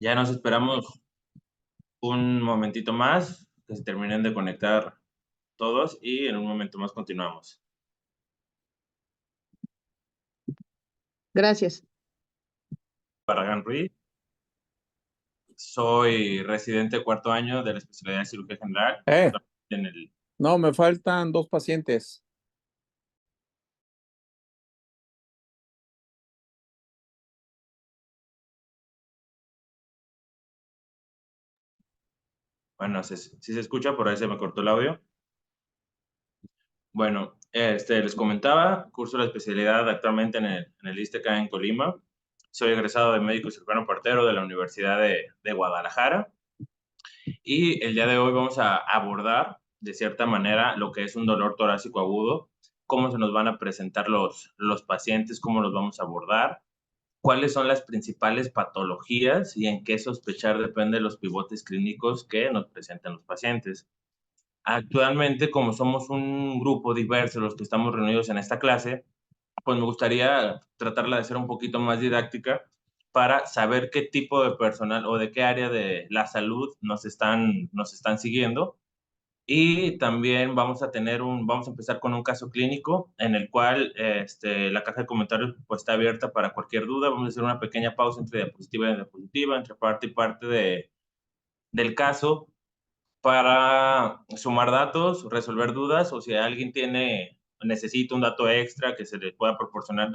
Ya nos esperamos un momentito más, que se terminen de conectar todos y en un momento más continuamos. Gracias. Barragán Ruiz, soy residente cuarto año de la especialidad de cirugía general. En el, No, me faltan 2 pacientes. bueno, si se escucha, por ahí se me cortó el audio. Bueno, les comentaba, curso la especialidad actualmente en el ISSSTE acá en Colima. Soy egresado de médico cirujano partero de la Universidad de Guadalajara. Y el día de hoy vamos a abordar, de cierta manera, lo que es un dolor torácico agudo, cómo se nos van a presentar los pacientes, cómo los vamos a abordar, cuáles son las principales patologías y en qué sospechar depende de los pivotes clínicos que nos presentan los pacientes. Actualmente, como somos un grupo diverso, los que estamos reunidos en esta clase, pues me gustaría tratarla de hacer un poquito más didáctica para saber qué tipo de personal o de qué área de la salud nos están siguiendo. Y también vamos a empezar con un caso clínico en el cual la caja de comentarios pues, está abierta para cualquier duda. Vamos a hacer una pequeña pausa entre diapositiva y diapositiva, entre parte y parte del caso para sumar datos, resolver dudas o si alguien necesita un dato extra que se le pueda proporcionar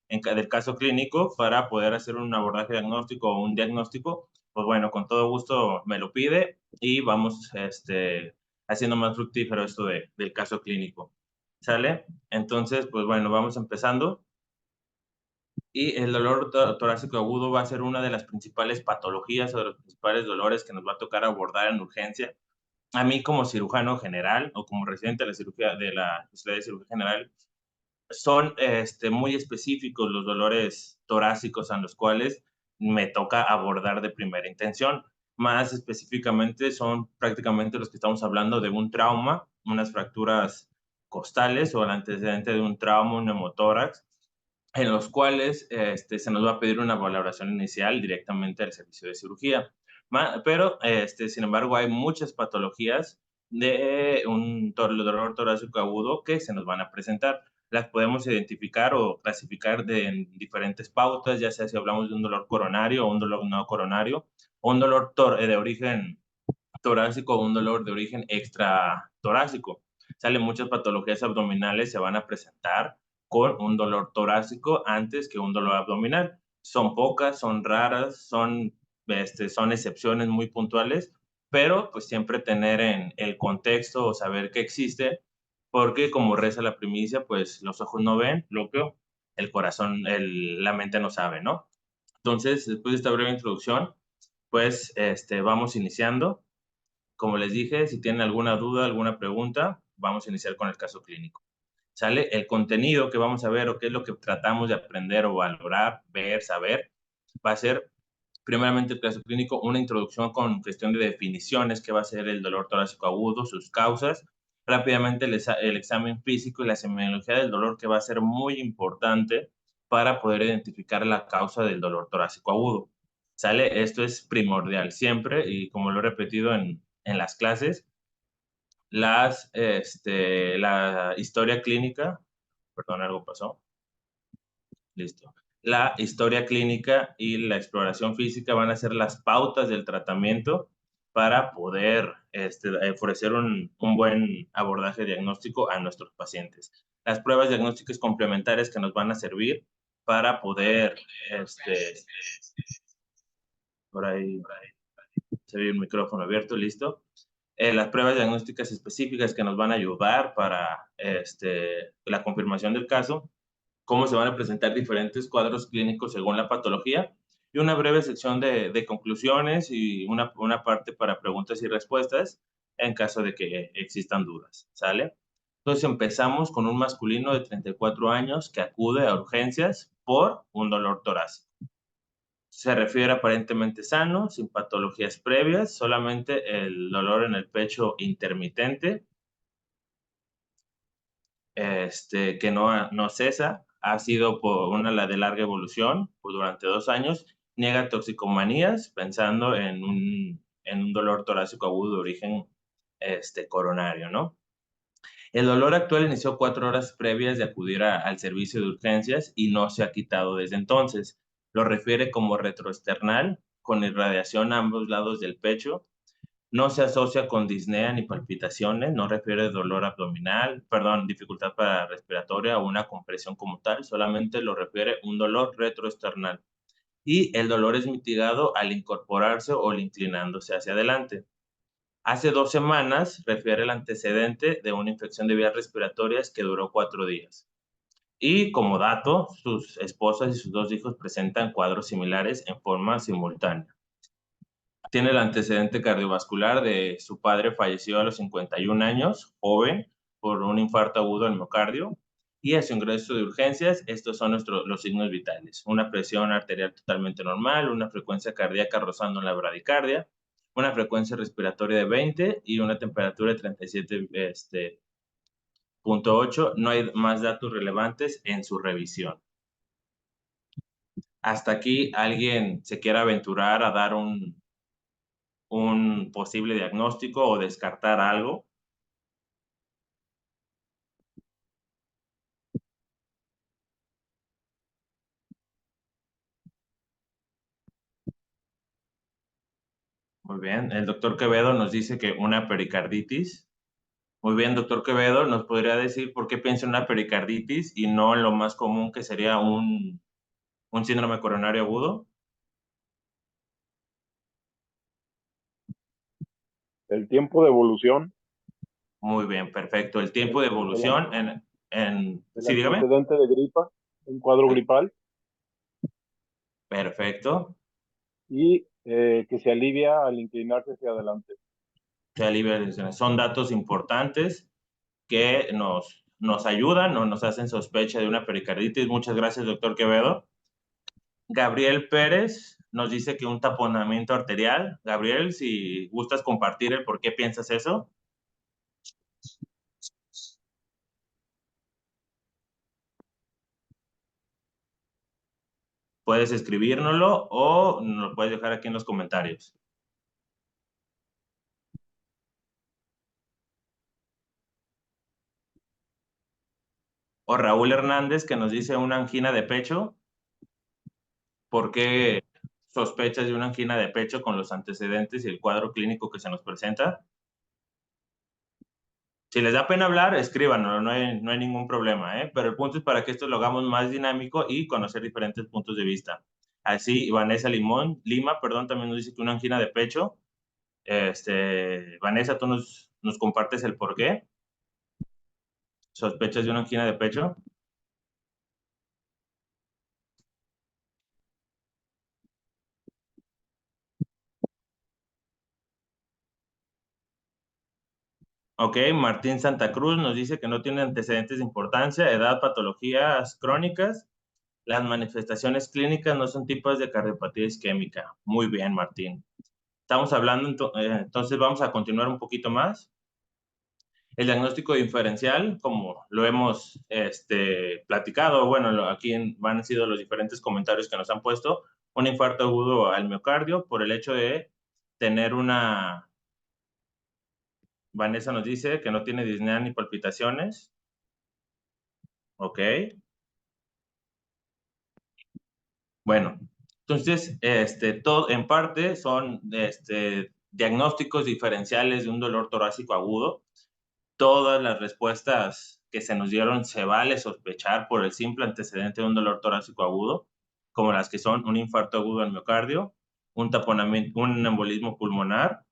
del caso clínico para poder hacer un abordaje diagnóstico o un diagnóstico, pues bueno, con todo gusto me lo pide y vamos haciendo más fructífero esto del caso clínico. ¿Sale? Entonces, pues bueno, vamos empezando. Y el dolor torácico agudo va a ser una de las principales patologías o de los principales dolores que nos va a tocar abordar en urgencia. A mí como cirujano general o como residente de la cirugía de la especialidad de cirugía general, son muy específicos los dolores torácicos a los cuales me toca abordar de primera intención. Más específicamente son prácticamente los que estamos hablando de un trauma, unas fracturas costales o el antecedente de un trauma, un neumotórax, en los cuales se nos va a pedir una valoración inicial directamente al servicio de cirugía. Pero, sin embargo, hay muchas patologías de un dolor torácico agudo que se nos van a presentar. Las podemos identificar o clasificar en diferentes pautas, ya sea si hablamos de un dolor coronario o un dolor no coronario, o un dolor de origen torácico o un dolor de origen extratorácico. Salen muchas patologías abdominales, se van a presentar con un dolor torácico antes que un dolor abdominal. Son pocas, son raras, son excepciones muy puntuales, pero pues siempre tener en el contexto o saber que existe, porque como reza la primicia, pues los ojos no ven lo que el corazón, la mente no sabe, ¿no? Entonces, después de esta breve introducción, pues vamos iniciando. Como les dije, si tienen alguna duda, alguna pregunta, vamos a iniciar con el caso clínico. ¿Sale? El contenido que vamos a ver o qué es lo que tratamos de aprender o valorar, ver, saber, va a ser primeramente el caso clínico, una introducción con cuestión de definiciones, qué va a ser el dolor torácico agudo, sus causas, rápidamente el examen físico y la semiología del dolor, que va a ser muy importante para poder identificar la causa del dolor torácico agudo. ¿Sale? Esto es primordial siempre y como lo he repetido en las clases, la historia clínica, perdón, algo pasó, listo. La historia clínica y la exploración física van a ser las pautas del tratamiento para poder ofrecer un buen abordaje diagnóstico a nuestros pacientes. Las pruebas diagnósticas complementarias que nos van a servir para poder, por ahí se ve el micrófono abierto, listo. Las pruebas diagnósticas específicas que nos van a ayudar para la confirmación del caso, cómo se van a presentar diferentes cuadros clínicos según la patología y una breve sección de conclusiones y una parte para preguntas y respuestas en caso de que existan dudas, ¿sale? Entonces empezamos con un masculino de 34 años que acude a urgencias por un dolor torácico. Se refiere aparentemente sano, sin patologías previas, solamente el dolor en el pecho intermitente, que no cesa, ha sido por una de larga evolución por durante 2 años Niega toxicomanías, pensando en un dolor torácico agudo de origen coronario, ¿no? El dolor actual inició 4 horas previas de acudir al servicio de urgencias y no se ha quitado desde entonces. Lo refiere como retroesternal, con irradiación a ambos lados del pecho. No se asocia con disnea ni palpitaciones, no refiere dolor abdominal, perdón, dificultad para respiratoria o una compresión como tal, solamente lo refiere un dolor retroesternal. Y el dolor es mitigado al incorporarse o al inclinándose hacia adelante. Hace 2 semanas refiere el antecedente de una infección de vías respiratorias que duró 4 días. Y como dato, sus esposas y sus 2 hijos presentan cuadros similares en forma simultánea. Tiene el antecedente cardiovascular de su padre falleció a los 51 años, joven, por un infarto agudo al miocardio. Y a su ingreso de urgencias, estos son los signos vitales. Una presión arterial totalmente normal, una frecuencia cardíaca rozando en la bradicardia, una frecuencia respiratoria de 20 y una temperatura de 37.8. No hay más datos relevantes en su revisión. Hasta aquí, ¿alguien se quiere aventurar a dar un posible diagnóstico o descartar algo? Muy bien. El doctor Quevedo nos dice que una pericarditis. Muy bien, doctor Quevedo, ¿nos podría decir por qué piensa en una pericarditis y no en lo más común que sería un síndrome coronario agudo? El tiempo de evolución Muy bien, perfecto. El tiempo de evolución del Sí, dígame. antecedente de gripa, un cuadro gripal, Perfecto. y que se alivia al inclinarse hacia adelante. Se alivia. Son datos importantes que nos ayudan o nos hacen sospecha de una pericarditis. Muchas gracias, doctor Quevedo. Gabriel Pérez nos dice que un taponamiento arterial. Gabriel, si gustas compartir el por qué piensas eso. Puedes escribírnoslo o nos lo puedes dejar aquí en los comentarios. O Raúl Hernández, que nos dice una angina de pecho. ¿Por qué sospechas de una angina de pecho con los antecedentes y el cuadro clínico que se nos presenta? Si les da pena hablar, escríbanos, no hay ningún problema, ¿eh? Pero el punto es para que esto lo hagamos más dinámico y conocer diferentes puntos de vista. Así, Vanessa Lima, también nos dice que una angina de pecho. Vanessa, ¿tú nos compartes el por qué? ¿Sospechas de una angina de pecho? Ok, Martín Santa Cruz nos dice que no tiene antecedentes de importancia, edad, patologías crónicas. Las manifestaciones clínicas no son tipos de cardiopatía isquémica. Muy bien, Martín. Estamos hablando, entonces vamos a continuar un poquito más. El diagnóstico diferencial, como lo hemos platicado, bueno, aquí van a sido los diferentes comentarios que nos han puesto, un infarto agudo al miocardio por el hecho de tener una... Vanessa nos dice que no tiene disnea ni palpitaciones. Ok. Bueno, entonces, todo en parte son diagnósticos diferenciales de un dolor torácico agudo. Todas las respuestas que se nos dieron se vale sospechar por el simple antecedente de un dolor torácico agudo, como las que son un infarto agudo al miocardio, un taponamiento, un embolismo pulmonar,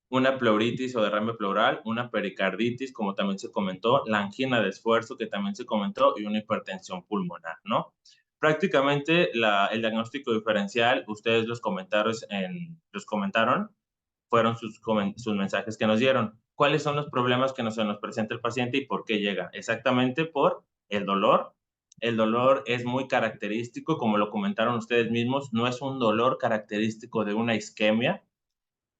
una pleuritis o derrame pleural, una pericarditis, como también se comentó, la angina de esfuerzo, que también se comentó, y una hipertensión pulmonar, ¿no? Prácticamente el diagnóstico diferencial, ustedes los comentaron, fueron sus mensajes que nos dieron. ¿Cuáles son los problemas que se nos presenta el paciente y por qué llega? Exactamente por el dolor. El dolor es muy característico, como lo comentaron ustedes mismos, no es un dolor característico de una isquemia,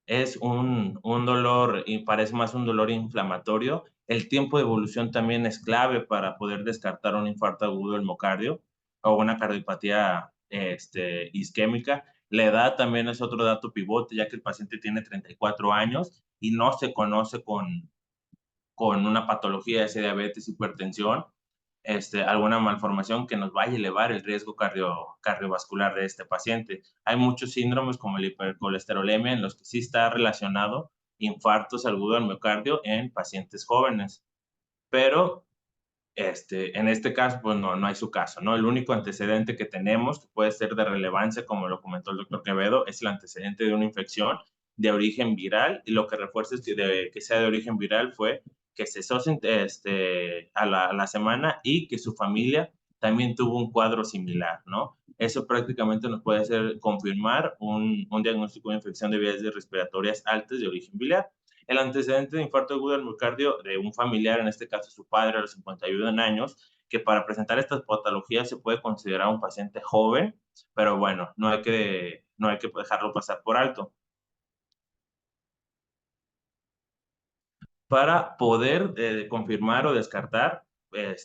es un dolor y parece más un dolor inflamatorio. El tiempo de evolución también es clave para poder descartar un infarto agudo del miocardio o una cardiopatía isquémica. La edad también es otro dato pivote, ya que el paciente tiene 34 años y no se conoce con una patología, ya sea diabetes, hipertensión, alguna malformación que nos vaya a elevar el riesgo cardiovascular de este paciente. Hay muchos síndromes como la hipercolesterolemia en los que sí está relacionado infartos agudos al miocardio en pacientes jóvenes, pero en este caso, pues no hay su caso, ¿no? El único antecedente que tenemos, que puede ser de relevancia, como lo comentó el doctor Quevedo, es el antecedente de una infección de origen viral, y lo que refuerza es que sea de origen viral fue que cesó a la semana y que su familia también tuvo un cuadro similar, ¿no? Eso prácticamente nos puede hacer confirmar un diagnóstico de infección de vías respiratorias altas de origen viral. El antecedente de infarto agudo del miocardio de un familiar, en este caso su padre a los 51 años, que para presentar estas patologías se puede considerar un paciente joven, pero bueno, no hay que dejarlo pasar por alto. Para poder confirmar o descartar,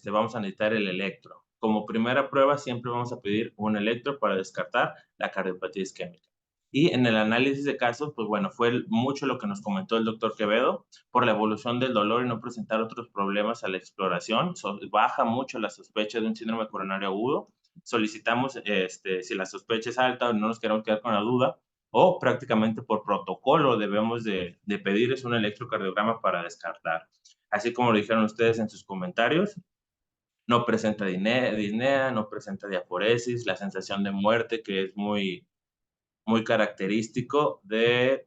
vamos a necesitar el electro. Como primera prueba, siempre vamos a pedir un electro para descartar la cardiopatía isquémica. Y en el análisis de casos, pues bueno, fue mucho lo que nos comentó el doctor Quevedo, por la evolución del dolor y no presentar otros problemas a la exploración. Baja mucho la sospecha de un síndrome coronario agudo. Solicitamos, si la sospecha es alta o no nos queremos quedar con la duda, o prácticamente por protocolo debemos de pedir es un electrocardiograma para descartar. Así como lo dijeron ustedes en sus comentarios, no presenta disnea, no presenta diaforesis, la sensación de muerte que es muy, muy característico del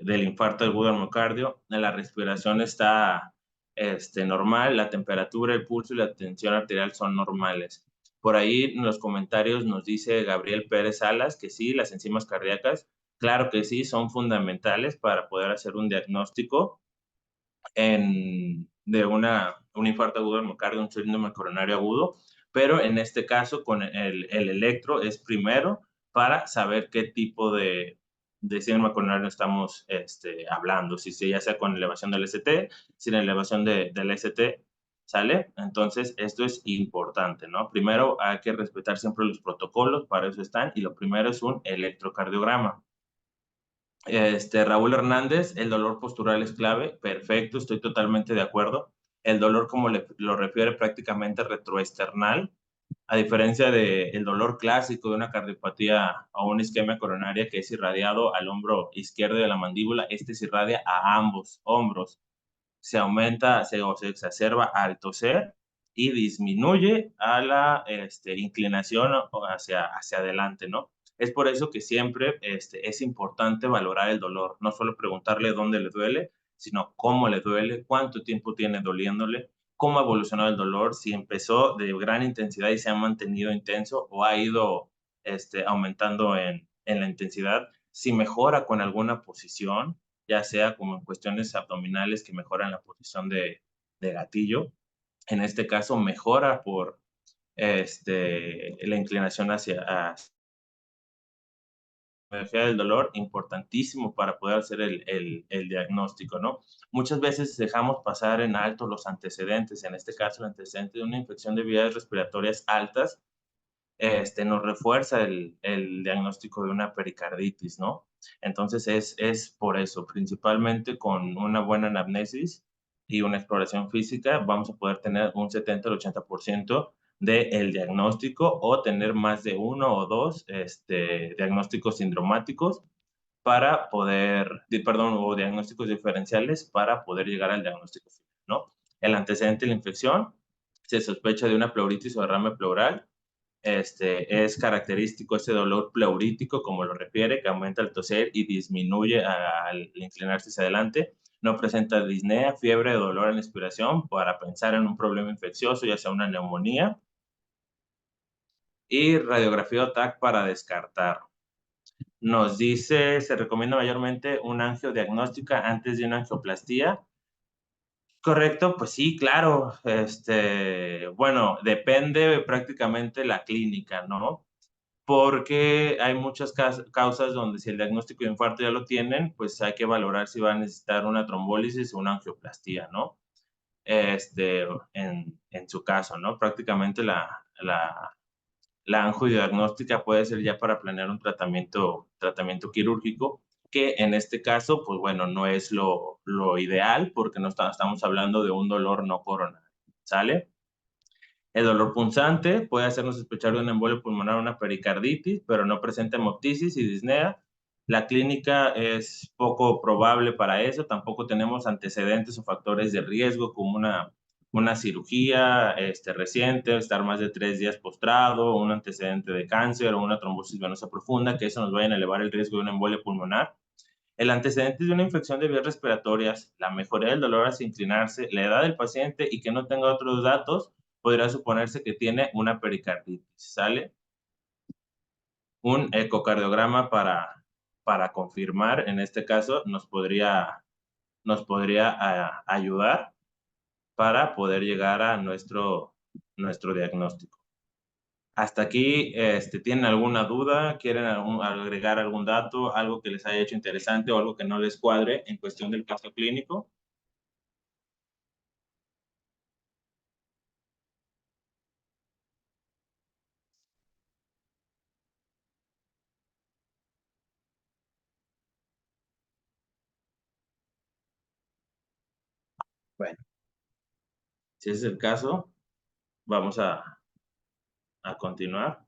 infarto agudo al miocardio. La respiración está normal, la temperatura, el pulso y la tensión arterial son normales. Por ahí en los comentarios nos dice Gabriel Pérez Salas que sí, las enzimas cardíacas, claro que sí, son fundamentales para poder hacer un diagnóstico de un infarto agudo del miocardio, un síndrome coronario agudo, pero en este caso con el electro es primero para saber qué tipo de síndrome coronario estamos hablando, si ya sea con elevación del ST, sin elevación del ST, ¿sale? Entonces, esto es importante, ¿no? Primero hay que respetar siempre los protocolos, para eso están, y lo primero es un electrocardiograma. Raúl Hernández, el dolor postural es clave. Perfecto, estoy totalmente de acuerdo. El dolor, como lo refiere, prácticamente retroesternal, a diferencia del dolor clásico de una cardiopatía o una isquemia coronaria que es irradiado al hombro izquierdo de la mandíbula, este se irradia a ambos hombros. Se aumenta o se exacerba al toser y disminuye a la inclinación hacia adelante, ¿no? Es por eso que siempre es importante valorar el dolor, no solo preguntarle dónde le duele, sino cómo le duele, cuánto tiempo tiene doliéndole, cómo ha evolucionado el dolor, si empezó de gran intensidad y se ha mantenido intenso o ha ido aumentando en la intensidad, si mejora con alguna posición, ya sea como en cuestiones abdominales que mejoran la posición de gatillo. En este caso, mejora por la inclinación hacia energía del dolor, importantísimo para poder hacer el diagnóstico, ¿no? Muchas veces dejamos pasar en alto los antecedentes, en este caso el antecedente de una infección de vías respiratorias altas, nos refuerza el diagnóstico de una pericarditis, ¿no? Entonces es por eso, principalmente con una buena anamnesis y una exploración física, vamos a poder tener un 70 al 80% del diagnóstico o tener más de uno o dos diagnósticos sindromáticos para poder, o diagnósticos diferenciales para poder llegar al diagnóstico final, ¿no? El antecedente de la infección, se sospecha de una pleuritis o derrame pleural, es característico ese dolor pleurítico, como lo refiere, que aumenta al toser y disminuye al inclinarse hacia adelante. No presenta disnea, fiebre o dolor en la expiración para pensar en un problema infeccioso, ya sea una neumonía. Y radiografía o TAC para descartar. Nos dice, se recomienda mayormente una angiodiagnóstica antes de una angioplastía. Correcto, pues sí, claro. Bueno, depende prácticamente la clínica, ¿no? Porque hay muchas causas donde si el diagnóstico de infarto ya lo tienen, pues hay que valorar si va a necesitar una trombólisis o una angioplastía, ¿no? en su caso, ¿no? Prácticamente la angiodiagnóstica puede ser ya para planear un tratamiento quirúrgico, que en este caso, pues bueno, no es lo ideal porque no estamos hablando de un dolor no coronario, ¿sale? El dolor punzante puede hacernos sospechar de una embolia pulmonar o una pericarditis, pero no presenta hemoptisis y disnea. La clínica es poco probable para eso, tampoco tenemos antecedentes o factores de riesgo como una cirugía reciente, estar más de 3 días postrado, un antecedente de cáncer o una trombosis venosa profunda, que eso nos vayan a elevar el riesgo de una embolia pulmonar. El antecedente de una infección de vías respiratorias, la mejoría del dolor hacia inclinarse, la edad del paciente y que no tenga otros datos, podría suponerse que tiene una pericarditis, ¿sale? Un ecocardiograma para confirmar, en este caso, nos podría ayudar para poder llegar a nuestro diagnóstico. Hasta aquí, ¿tienen alguna duda? ¿Quieren agregar algún dato? ¿Algo que les haya hecho interesante o algo que no les cuadre en cuestión del caso clínico? Bueno, si ese es el caso, vamos a continuar.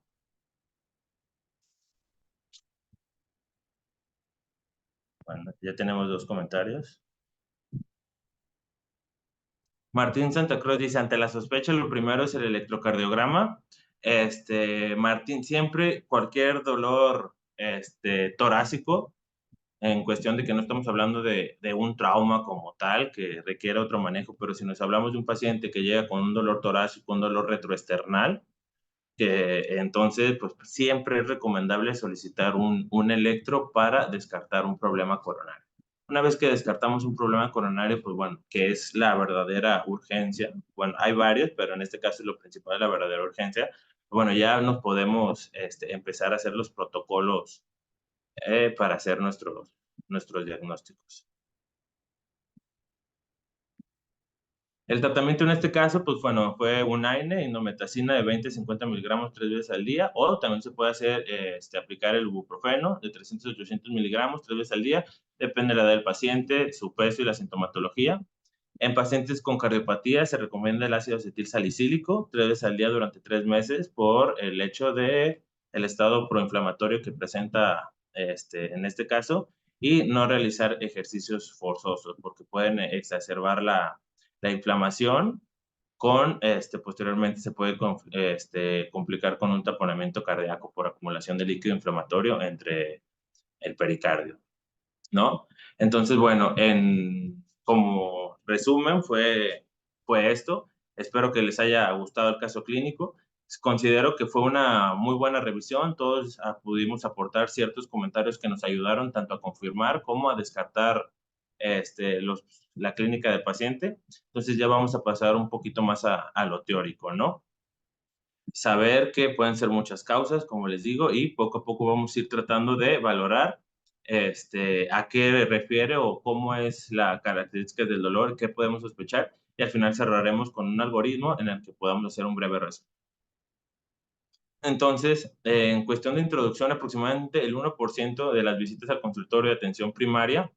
Bueno, ya tenemos 2 comentarios. Martín Santa Cruz dice, ante la sospecha, lo primero es el electrocardiograma. Martín, siempre cualquier dolor torácico, en cuestión de que no estamos hablando de un trauma como tal, que requiere otro manejo, pero si nos hablamos de un paciente que llega con un dolor torácico, un dolor retroesternal, que entonces pues siempre es recomendable solicitar un electro para descartar un problema coronario. Una vez que descartamos un problema coronario, pues bueno, que es la verdadera urgencia, bueno, hay varios, pero en este caso lo principal es la verdadera urgencia, bueno, ya nos podemos empezar a hacer los protocolos para hacer nuestros diagnósticos. El tratamiento en este caso, pues bueno, fue un AINE, indometacina de 20-50 miligramos 3 veces al día, o también se puede hacer, aplicar el ibuprofeno de 300-800 miligramos 3 veces al día, depende de la edad del paciente, su peso y la sintomatología. En pacientes con cardiopatía se recomienda el ácido acetil salicílico 3 veces al día durante 3 meses por el hecho de el estado proinflamatorio que presenta en este caso y no realizar ejercicios forzosos porque pueden exacerbar la inflamación con, posteriormente se puede complicar con un taponamiento cardíaco por acumulación de líquido inflamatorio entre el pericardio, ¿no? Entonces, bueno, como resumen fue esto. Espero que les haya gustado el caso clínico. Considero que fue una muy buena revisión. Todos pudimos aportar ciertos comentarios que nos ayudaron tanto a confirmar como a descartar la clínica del paciente. Entonces ya vamos a pasar un poquito más a lo teórico, ¿no? Saber que pueden ser muchas causas, como les digo, y poco a poco vamos a ir tratando de valorar a qué refiere o cómo es la característica del dolor, qué podemos sospechar, y al final cerraremos con un algoritmo en el que podamos hacer un breve resumen. Entonces, en cuestión de introducción, aproximadamente el 1% de las visitas al consultorio de atención primaria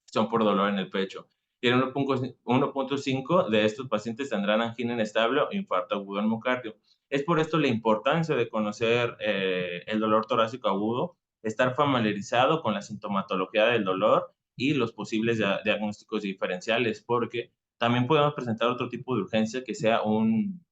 son por dolor en el pecho. Y el 1.5 de estos pacientes tendrán angina inestable o infarto agudo del miocardio. Es por esto la importancia de conocer el dolor torácico agudo, estar familiarizado con la sintomatología del dolor y los posibles diagnósticos diferenciales, porque también podemos presentar otro tipo de urgencia que sea un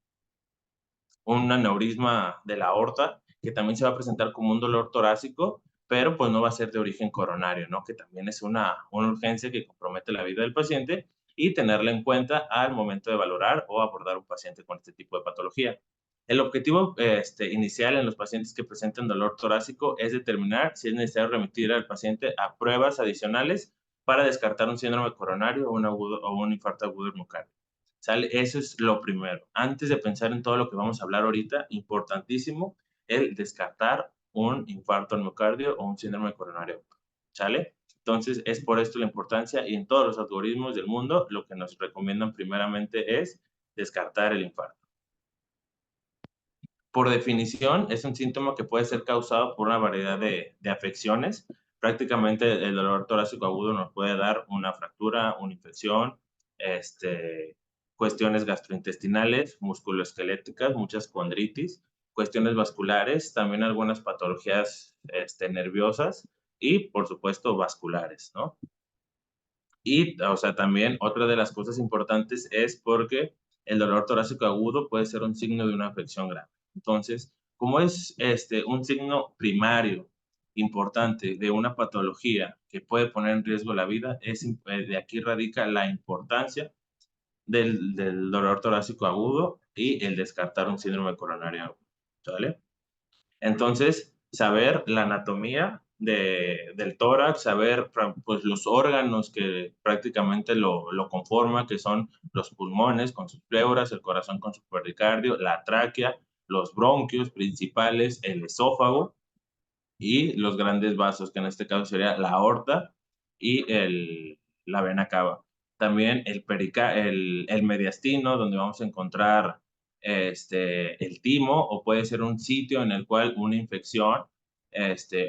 aneurisma de la aorta, que también se va a presentar como un dolor torácico, pero pues no va a ser de origen coronario, ¿no? Que también es una urgencia que compromete la vida del paciente y tenerla en cuenta al momento de valorar o abordar un paciente con este tipo de patología. El objetivo inicial en los pacientes que presentan dolor torácico es determinar si es necesario remitir al paciente a pruebas adicionales para descartar un síndrome coronario o un infarto agudo del miocardio. ¿Sale? Eso es lo primero. Antes de pensar en todo lo que vamos a hablar ahorita, importantísimo el descartar un infarto al miocardio o un síndrome coronario. ¿Sale? Entonces, es por esto la importancia, y en todos los algoritmos del mundo, lo que nos recomiendan primeramente es descartar el infarto. Por definición, es un síntoma que puede ser causado por una variedad de afecciones. Prácticamente el dolor torácico agudo nos puede dar una fractura, una infección, cuestiones gastrointestinales, musculoesqueléticas, muchas condritis, cuestiones vasculares, también algunas patologías nerviosas y, por supuesto, vasculares, ¿no? Y, o sea, también otra de las cosas importantes es porque el dolor torácico agudo puede ser un signo de una afección grave. Entonces, como es un signo primario importante de una patología que puede poner en riesgo la vida, de aquí radica la importancia del dolor torácico agudo y el descartar un síndrome coronario agudo, ¿vale? Entonces, saber la anatomía del tórax, saber pues, los órganos que prácticamente lo conforman, que son los pulmones con sus pleuras, el corazón con su pericardio, la tráquea, los bronquios principales, el esófago y los grandes vasos, que en este caso sería la aorta y la vena cava. También el mediastino, donde vamos a encontrar el timo, o puede ser un sitio en el cual una infección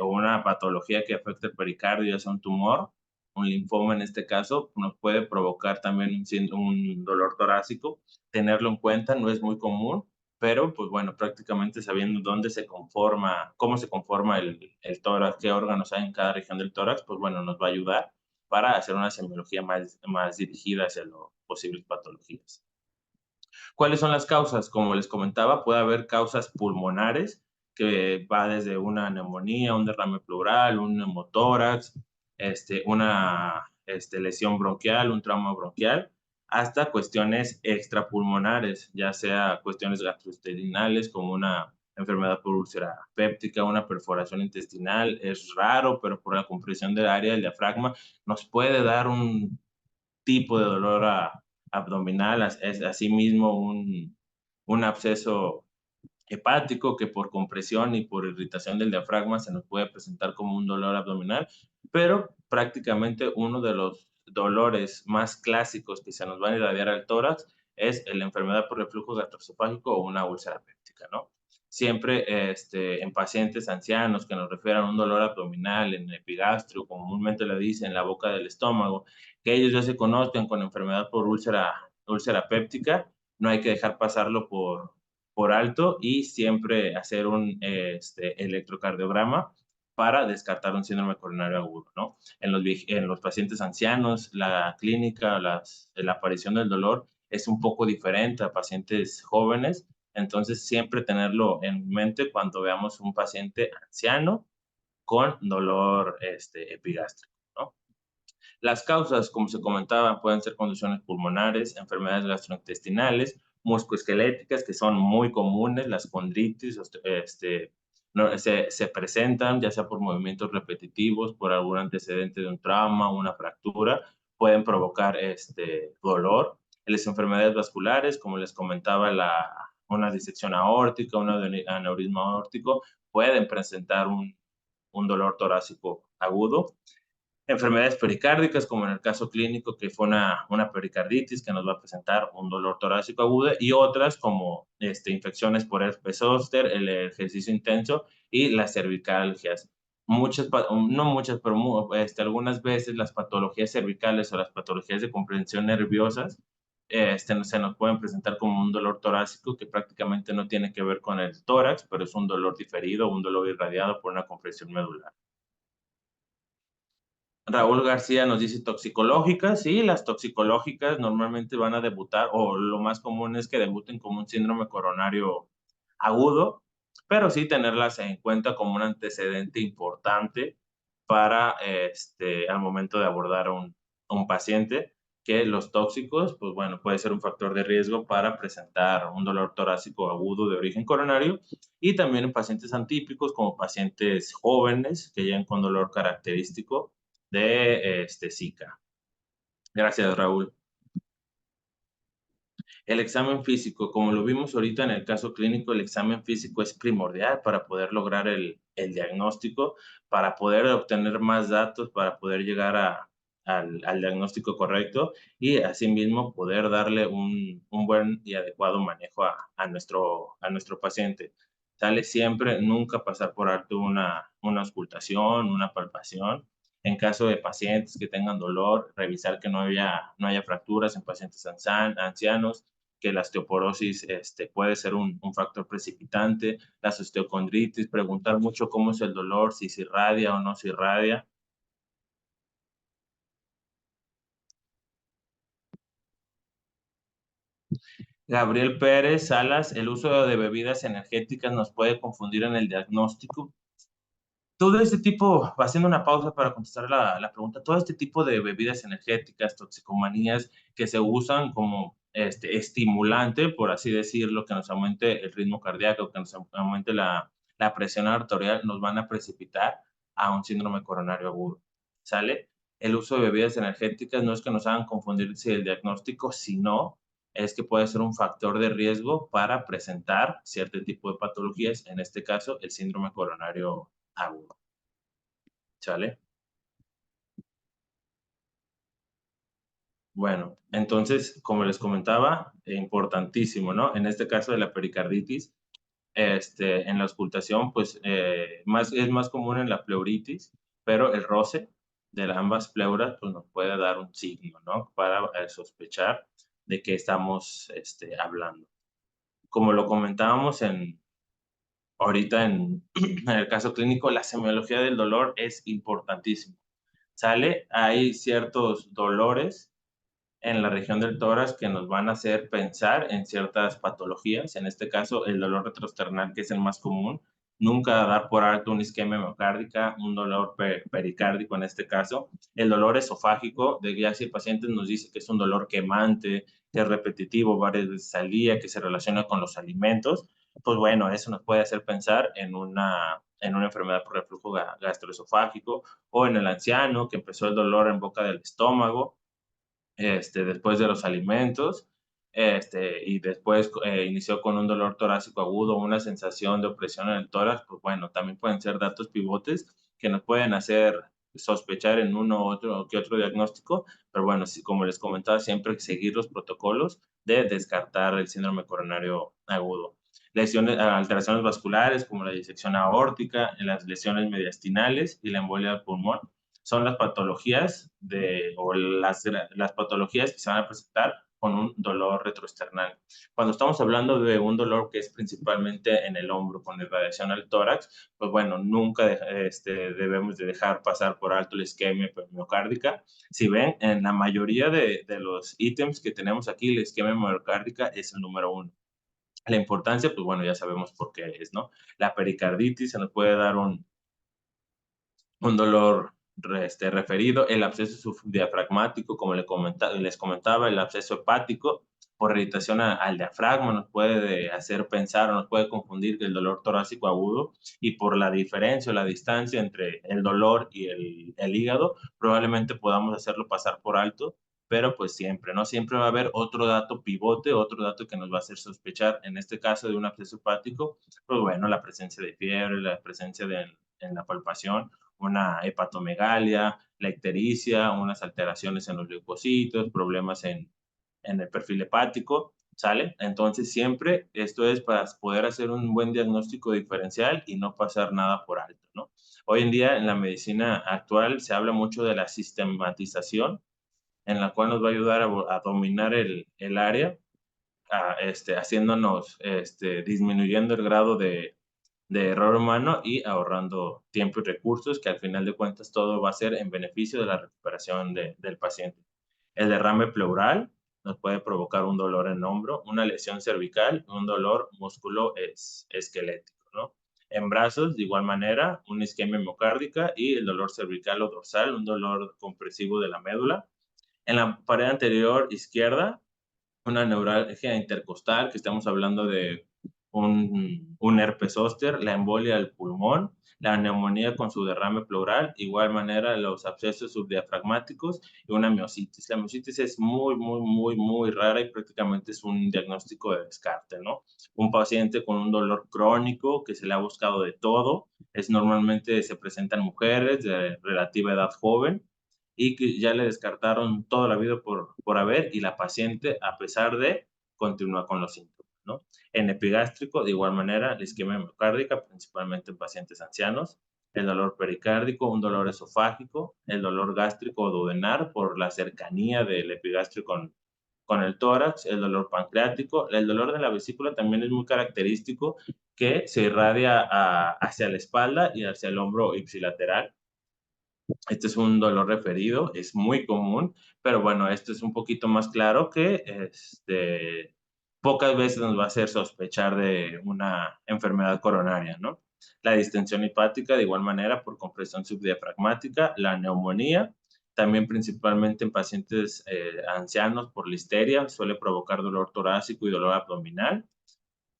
o una patología que afecte el pericardio, ya sea un tumor, un linfoma en este caso, nos puede provocar también un dolor torácico. Tenerlo en cuenta, no es muy común, pero pues bueno, prácticamente sabiendo dónde se conforma, cómo se conforma el tórax, qué órganos hay en cada región del tórax, pues bueno, nos va a ayudar para hacer una semiología más dirigida hacia las posibles patologías. ¿Cuáles son las causas? Como les comentaba, puede haber causas pulmonares, que va desde una neumonía, un derrame pleural, un neumotórax, una lesión bronquial, un trauma bronquial, hasta cuestiones extrapulmonares, ya sea cuestiones gastrointestinales como una enfermedad por úlcera péptica, una perforación intestinal. Es raro, pero por la compresión del área del diafragma nos puede dar un tipo de dolor abdominal, es asimismo un absceso hepático que por compresión y por irritación del diafragma se nos puede presentar como un dolor abdominal, pero prácticamente uno de los dolores más clásicos que se nos van a irradiar al tórax es la enfermedad por reflujo gastroesofágico o una úlcera péptica, ¿no? Siempre en pacientes ancianos que nos refieran un dolor abdominal en el epigastrio, comúnmente le dicen en la boca del estómago, que ellos ya se conozcan con enfermedad por úlcera péptica, no hay que dejar pasarlo por alto y siempre hacer un electrocardiograma para descartar un síndrome coronario agudo, ¿no? En los pacientes ancianos, la clínica, la aparición del dolor es un poco diferente a pacientes jóvenes, entonces siempre tenerlo en mente cuando veamos un paciente anciano con dolor epigástrico, ¿no? Las causas, como se comentaba, pueden ser condiciones pulmonares, enfermedades gastrointestinales, musculoesqueléticas, que son muy comunes, las condritis, se presentan ya sea por movimientos repetitivos, por algún antecedente de un trauma, una fractura, pueden provocar dolor. Las enfermedades vasculares, como les comentaba, una disección aórtica, un aneurisma aórtico, pueden presentar un dolor torácico agudo. Enfermedades pericárdicas, como en el caso clínico, que fue una pericarditis que nos va a presentar un dolor torácico agudo, y otras como infecciones por herpes zóster, el ejercicio intenso y las cervicalgias. No muchas, pero algunas veces las patologías cervicales o las patologías de comprensión nerviosas se nos pueden presentar como un dolor torácico que prácticamente no tiene que ver con el tórax, pero es un dolor diferido, un dolor irradiado por una compresión medular. Raúl García nos dice toxicológicas, sí, las toxicológicas normalmente van a debutar, o lo más común es que debuten como un síndrome coronario agudo, pero sí tenerlas en cuenta como un antecedente importante para al momento de abordar a un paciente, que los tóxicos, pues bueno, puede ser un factor de riesgo para presentar un dolor torácico agudo de origen coronario, y también en pacientes atípicos como pacientes jóvenes que llegan con dolor característico de Zika. Gracias, Raúl. El examen físico, como lo vimos ahorita en el caso clínico, el examen físico es primordial para poder lograr el diagnóstico, para poder obtener más datos, para poder llegar al diagnóstico correcto y asimismo poder darle un buen y adecuado manejo a nuestro paciente. Sale siempre, nunca pasar por alto una auscultación, una palpación. En caso de pacientes que tengan dolor, revisar que no haya fracturas en pacientes ancianos, que la osteoporosis puede ser un factor precipitante, la osteocondritis, preguntar mucho cómo es el dolor, si se irradia o no se irradia. Gabriel Pérez Salas, el uso de bebidas energéticas nos puede confundir en el diagnóstico. Todo este tipo, haciendo una pausa para contestar la pregunta, todo este tipo de bebidas energéticas, toxicomanías que se usan como estimulante, por así decirlo, que nos aumente el ritmo cardíaco, que nos aumente la presión arterial, nos van a precipitar a un síndrome coronario agudo. ¿Sale? El uso de bebidas energéticas no es que nos hagan confundir si el diagnóstico, sino es que puede ser un factor de riesgo para presentar cierto tipo de patologías, en este caso el síndrome coronario agudo. ¿Sale? Bueno, entonces, como les comentaba, importantísimo, ¿no? En este caso de la pericarditis, en la auscultación, pues, es más común en la pleuritis, pero el roce de ambas pleuras, pues, nos puede dar un signo, ¿no? Para sospechar de qué estamos, hablando. Como lo comentábamos ahorita en el caso clínico, la semiología del dolor es importantísimo. ¿Sale? Hay ciertos dolores en la región del tórax que nos van a hacer pensar en ciertas patologías, en este caso el dolor retrosternal, que es el más común, nunca dar por alto una isquemia miocárdica, un dolor pericárdico en este caso, el dolor esofágico, de ya si el paciente nos dice que es un dolor quemante, que es repetitivo varias veces al día, que se relaciona con los alimentos, pues bueno, eso nos puede hacer pensar en una enfermedad por reflujo gastroesofágico, o en el anciano que empezó el dolor en boca del estómago, después de los alimentos, y después inició con un dolor torácico agudo, una sensación de opresión en el tórax, pues bueno, también pueden ser datos pivotes que nos pueden hacer sospechar en uno u otro diagnóstico, pero bueno, como les comentaba, siempre hay que seguir los protocolos de descartar el síndrome coronario agudo. Lesiones, alteraciones vasculares como la disección aórtica, las lesiones mediastinales y la embolia del pulmón son las patologías o las patologías que se van a presentar con un dolor retroesternal. Cuando estamos hablando de un dolor que es principalmente en el hombro con irradiación al tórax, pues bueno, nunca debemos de dejar pasar por alto la isquemia miocárdica. Si ven, en la mayoría de los ítems que tenemos aquí, la isquemia miocárdica es el número 1. La importancia, pues bueno, ya sabemos por qué es, ¿no? La pericarditis se nos puede dar un dolor referido, el absceso subdiafragmático, como les comentaba, el absceso hepático por irritación al diafragma nos puede hacer pensar o nos puede confundir el dolor torácico agudo, y por la diferencia o la distancia entre el dolor y el hígado, probablemente podamos hacerlo pasar por alto, pero pues siempre, ¿no? Siempre va a haber otro dato pivote, otro dato que nos va a hacer sospechar, en este caso de un absceso hepático, pues bueno, la presencia de fiebre, la presencia en la palpación, una hepatomegalia, la ictericia, unas alteraciones en los leucocitos, problemas en el perfil hepático, ¿sale? Entonces siempre esto es para poder hacer un buen diagnóstico diferencial y no pasar nada por alto, ¿no? Hoy en día en la medicina actual se habla mucho de la sistematización, en la cual nos va a ayudar a dominar el área, haciéndonos, disminuyendo el grado de error humano y ahorrando tiempo y recursos, que al final de cuentas todo va a ser en beneficio de la recuperación del paciente. El derrame pleural nos puede provocar un dolor en hombro, una lesión cervical, un dolor esquelético, ¿no? En brazos, de igual manera, una isquemia miocárdica y el dolor cervical o dorsal, un dolor compresivo de la médula. En la pared anterior izquierda, una neuralgia intercostal, que estamos hablando de un herpes zóster, la embolia del pulmón, la neumonía con su derrame pleural, igual manera los abscesos subdiafragmáticos y una miositis. La miositis es muy rara y prácticamente es un diagnóstico de descarte, ¿no? Un paciente con un dolor crónico que se le ha buscado de todo, normalmente se presentan mujeres de relativa edad joven y que ya le descartaron toda la vida por haber, y la paciente, a pesar de, continúa con los síntomas, ¿no? En epigástrico, de igual manera, la isquemia miocárdica, principalmente en pacientes ancianos, el dolor pericárdico, un dolor esofágico, el dolor gástrico o duodenar por la cercanía del epigástrico con el tórax, el dolor pancreático, el dolor de la vesícula también es muy característico, que se irradia hacia la espalda y hacia el hombro ipsilateral. Este es un dolor referido, es muy común, pero bueno, esto es un poquito más claro que pocas veces nos va a hacer sospechar de una enfermedad coronaria, ¿no? La distensión hepática, de igual manera, por compresión subdiafragmática, la neumonía, también principalmente en pacientes ancianos por listeria, suele provocar dolor torácico y dolor abdominal,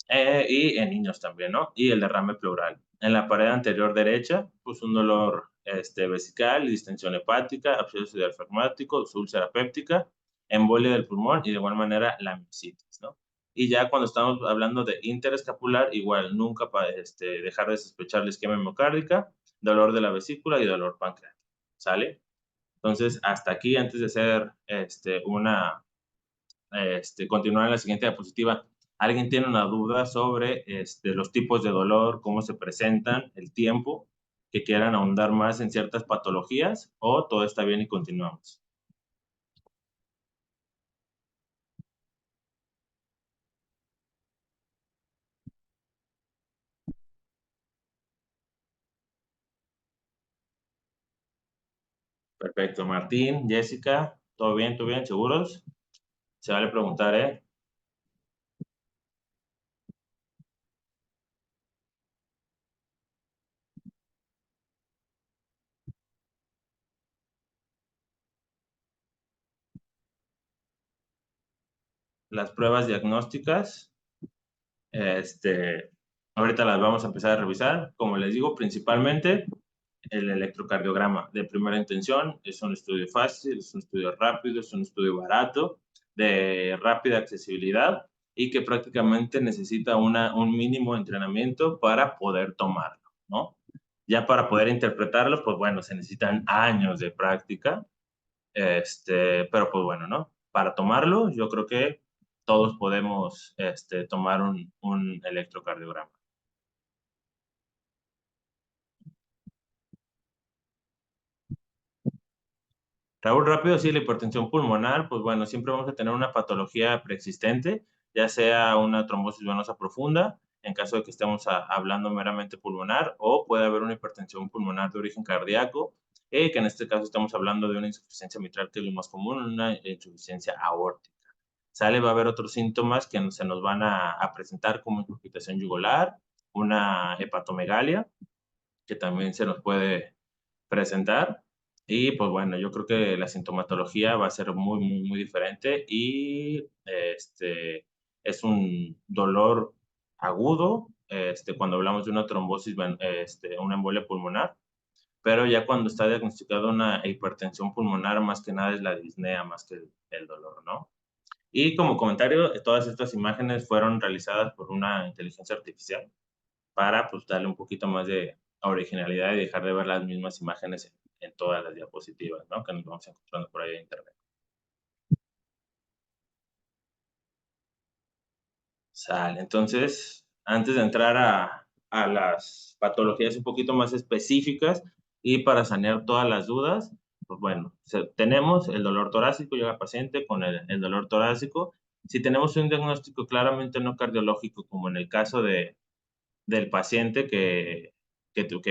y en niños también, ¿no? Y el derrame pleural. En la pared anterior derecha, pues un dolor vesical, distensión hepática, absceso diafragmático, úlcera péptica, embolia del pulmón y de igual manera la miositis, ¿no? Y ya cuando estamos hablando de interescapular, igual nunca dejar de sospechar la isquemia miocárdica, dolor de la vesícula y dolor pancreático, ¿sale? Entonces, hasta aquí, antes de hacer continuar en la siguiente diapositiva. ¿Alguien tiene una duda sobre los tipos de dolor, cómo se presentan, el tiempo, que quieran ahondar más en ciertas patologías, o todo está bien y continuamos? Perfecto. Martín, Jessica, ¿todo bien? ¿Todo bien? ¿Seguros? Se vale preguntar, ¿eh? Las pruebas diagnósticas, ahorita las vamos a empezar a revisar. Como les digo, principalmente el electrocardiograma de primera intención. Es un estudio fácil, es un estudio rápido, es un estudio barato, de rápida accesibilidad y que prácticamente necesita un mínimo de entrenamiento para poder tomarlo, ¿no? Ya para poder interpretarlo, pues bueno, se necesitan años de práctica, pero pues bueno, ¿no? Para tomarlo, yo creo que todos podemos tomar un electrocardiograma. Raúl, rápido, sí, la hipertensión pulmonar, pues bueno, siempre vamos a tener una patología preexistente, ya sea una trombosis venosa profunda, en caso de que estemos hablando meramente pulmonar, o puede haber una hipertensión pulmonar de origen cardíaco, que en este caso estamos hablando de una insuficiencia mitral, que es lo más común, una insuficiencia aórtica. Sale, va a haber otros síntomas que se nos van a presentar, como incurgitación yugular, una hepatomegalia, que también se nos puede presentar. Y pues bueno, yo creo que la sintomatología va a ser muy diferente, y es un dolor agudo cuando hablamos de una trombosis, una embolia pulmonar, pero ya cuando está diagnosticada una hipertensión pulmonar, más que nada es la disnea más que el dolor, ¿no? Y como comentario, todas estas imágenes fueron realizadas por una inteligencia artificial para pues darle un poquito más de originalidad y dejar de ver las mismas imágenes en todas las diapositivas, ¿no? Que nos vamos encontrando por ahí en internet. Sale. Entonces, antes de entrar a las patologías un poquito más específicas y para sanear todas las dudas, pues bueno, tenemos el dolor torácico, llega el paciente con el dolor torácico. Si tenemos un diagnóstico claramente no cardiológico, como en el caso del paciente que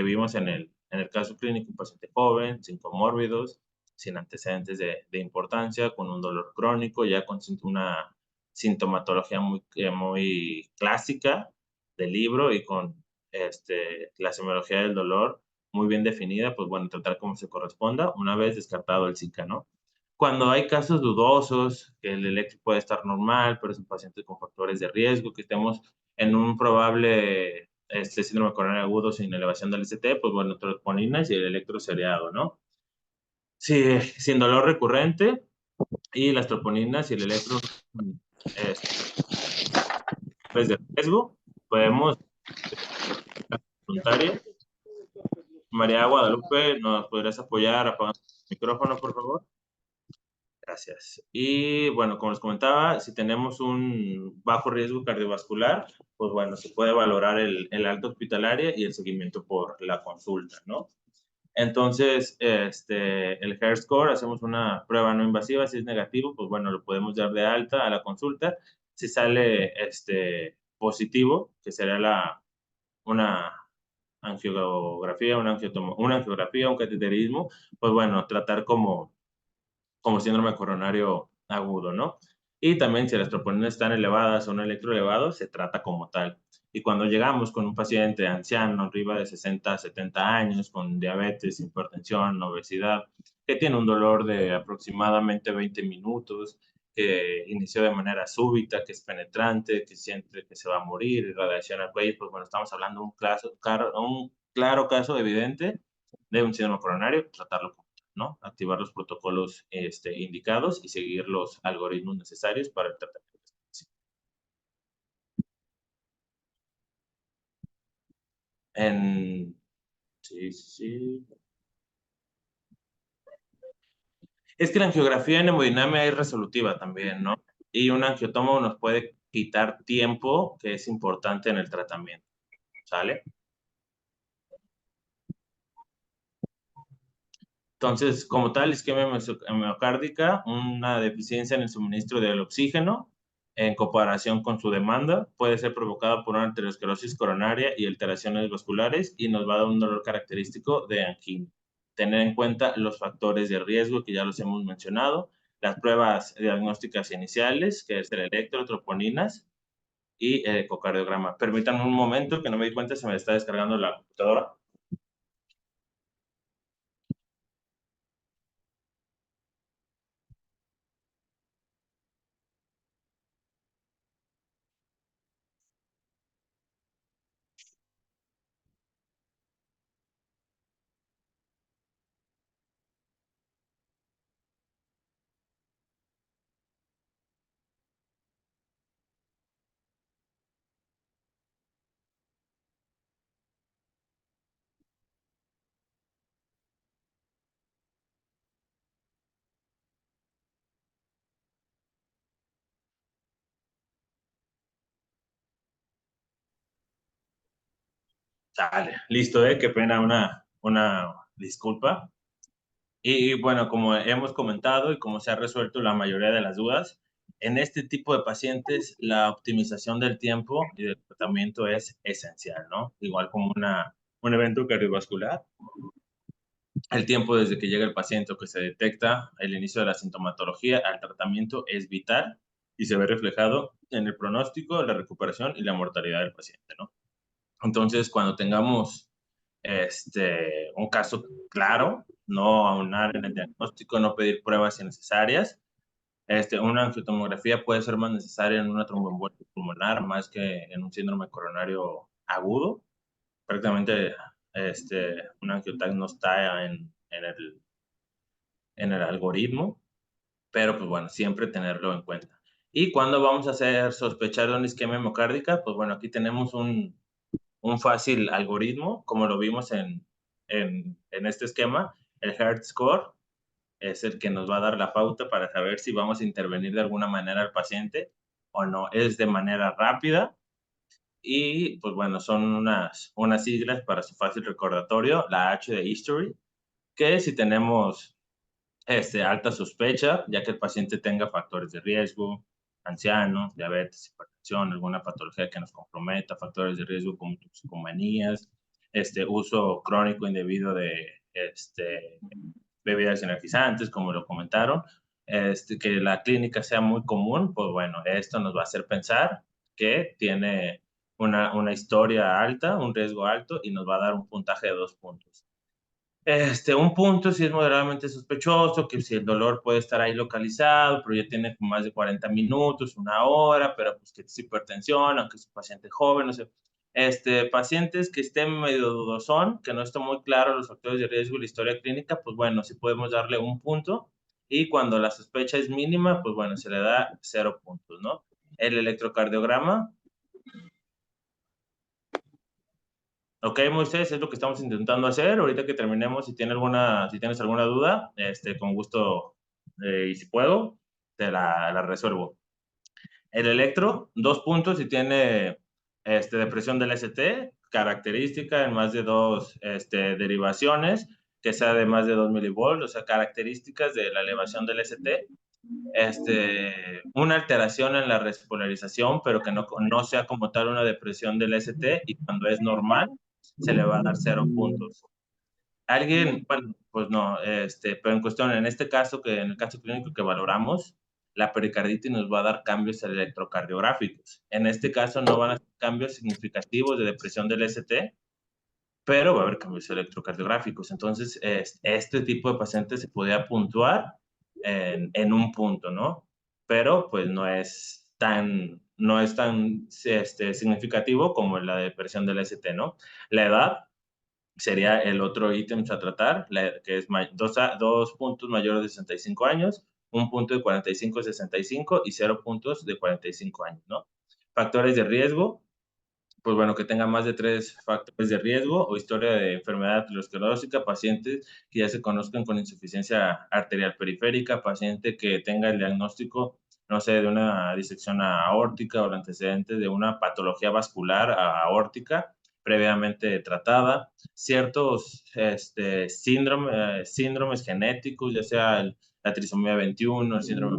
vimos en el caso clínico, un paciente joven, sin comórbidos, sin antecedentes de importancia, con un dolor crónico, ya con una sintomatología muy clásica del libro y con la semiología del dolor muy bien definida, pues bueno, tratar como se corresponda una vez descartado el Zika, ¿no? Cuando hay casos dudosos, que el electro puede estar normal, pero es un paciente con factores de riesgo, que estemos en un probable síndrome coronario agudo sin elevación del ST, pues bueno, troponinas y el electro seriado, ¿no? Sí, sin dolor recurrente y las troponinas y el electro pues de riesgo, podemos voluntaria. María Guadalupe, ¿nos podrías apoyar apagando el micrófono, por favor? Gracias. Y bueno, como les comentaba, si tenemos un bajo riesgo cardiovascular, pues bueno, se puede valorar el alta hospitalaria y el seguimiento por la consulta, ¿no? Entonces, el Hair Score, hacemos una prueba no invasiva, si es negativo, pues bueno, lo podemos dar de alta a la consulta. Si sale positivo, que sería una angiografía, una angiografía, un cateterismo, pues bueno, tratar como síndrome coronario agudo, ¿no? Y también si las troponinas están elevadas o un electro elevado, se trata como tal. Y cuando llegamos con un paciente anciano, arriba de 60, 70 años, con diabetes, hipertensión, obesidad, que tiene un dolor de aproximadamente 20 minutos, que inició de manera súbita, que es penetrante, que siente que se va a morir, irradiación al cuello, pues bueno, estamos hablando de un claro caso evidente de un síndrome coronario, tratarlo como ¿no? Activar los protocolos indicados y seguir los algoritmos necesarios para el tratamiento. En... Sí, sí. Es que la angiografía en hemodinamia es resolutiva también, ¿no? Y un angiotomo nos puede quitar tiempo que es importante en el tratamiento, ¿sale? Entonces, como tal, isquemia miocárdica, una deficiencia en el suministro del oxígeno en comparación con su demanda, puede ser provocada por una arteriosclerosis coronaria y alteraciones vasculares y nos va a dar un dolor característico de angina. Tener en cuenta los factores de riesgo que ya los hemos mencionado, las pruebas diagnósticas iniciales, que es el electro, troponinas y el ecocardiograma. Permítanme un momento que no me di cuenta, se me está descargando la computadora. Dale, listo, qué pena, una disculpa. Y bueno, como hemos comentado y como se ha resuelto la mayoría de las dudas, en este tipo de pacientes la optimización del tiempo y del tratamiento es esencial, ¿no? Igual como un evento cardiovascular, el tiempo desde que llega el paciente o que se detecta el inicio de la sintomatología al tratamiento es vital y se ve reflejado en el pronóstico, la recuperación y la mortalidad del paciente, ¿no? Entonces, cuando tengamos un caso claro, no aunar en el diagnóstico, no pedir pruebas innecesarias, una angiotomografía puede ser más necesaria en una tromboembolia pulmonar más que en un síndrome coronario agudo. Prácticamente un angiotag no está en el algoritmo, pero pues bueno, siempre tenerlo en cuenta. ¿Y cuándo vamos a hacer sospechar de una isquemia hemocárdica? Pues bueno, aquí tenemos un fácil algoritmo, como lo vimos en este esquema. El Heart Score es el que nos va a dar la pauta para saber si vamos a intervenir de alguna manera al paciente o no. Es de manera rápida y, pues bueno, son unas siglas para su fácil recordatorio, la H de History, que si tenemos alta sospecha, ya que el paciente tenga factores de riesgo, anciano, diabetes, hipertensión, alguna patología que nos comprometa, factores de riesgo como toxicomanías, uso crónico indebido de bebidas energizantes, como lo comentaron, que la clínica sea muy común, pues bueno, esto nos va a hacer pensar que tiene una historia alta, un riesgo alto y nos va a dar un puntaje de 2 puntos. Un punto si es moderadamente sospechoso, que si el dolor puede estar ahí localizado, pero ya tiene como más de 40 minutos, una hora, pero pues que es hipertensión, aunque es un paciente joven, no sé. Pacientes que estén medio dudosón, que no está muy claro los factores de riesgo y la historia clínica, pues bueno, sí podemos darle un punto. Y cuando la sospecha es mínima, pues bueno, se le da 0 puntos, ¿no? El electrocardiograma. Ok, Moisés, es lo que estamos intentando hacer. Ahorita que terminemos, si tienes alguna duda, con gusto, y si puedo, te la resuelvo. El electro, 2 puntos si tiene depresión del ST, característica en más de dos derivaciones, que sea de más de 2 milivolts, o sea, características de la elevación del ST. Una alteración en la respolarización, pero que no sea como tal una depresión del ST, y cuando es normal, se le va a dar 0 puntos. Alguien, bueno, pues no, pero en cuestión, en este caso, que en el caso clínico que valoramos, la pericarditis nos va a dar cambios electrocardiográficos. En este caso no van a ser cambios significativos de depresión del ST, pero va a haber cambios electrocardiográficos. Entonces, este tipo de pacientes se podía puntuar en un punto, ¿no? Pero pues no es tan significativo como la depresión del ST, ¿no? La edad sería el otro ítem a tratar, que es 2 puntos mayores de 65 años, 1 punto de 45 a 65 y 0 puntos de 45 años, ¿no? Factores de riesgo, pues bueno, que tenga más de 3 factores de riesgo o historia de enfermedad aterosclerótica, pacientes que ya se conozcan con insuficiencia arterial periférica, paciente que tenga el diagnóstico, no sé, de una disección aórtica o el antecedente de una patología vascular aórtica previamente tratada, ciertos síndromes genéticos, ya sea la trisomía 21, el síndrome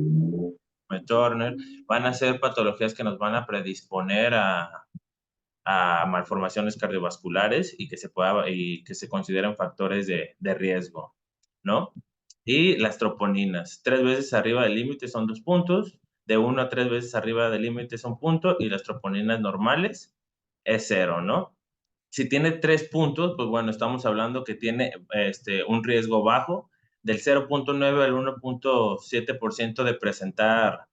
de Turner, van a ser patologías que nos van a predisponer a malformaciones cardiovasculares y que se consideren factores de riesgo, ¿no? Y las troponinas, 3 veces arriba del límite son 2 puntos, de 1 a 3 veces arriba del límite es 1 punto, y las troponinas normales es 0, ¿no? Si tiene 3 puntos, pues bueno, estamos hablando que tiene un riesgo bajo del 0,9 al 1,7% de presentar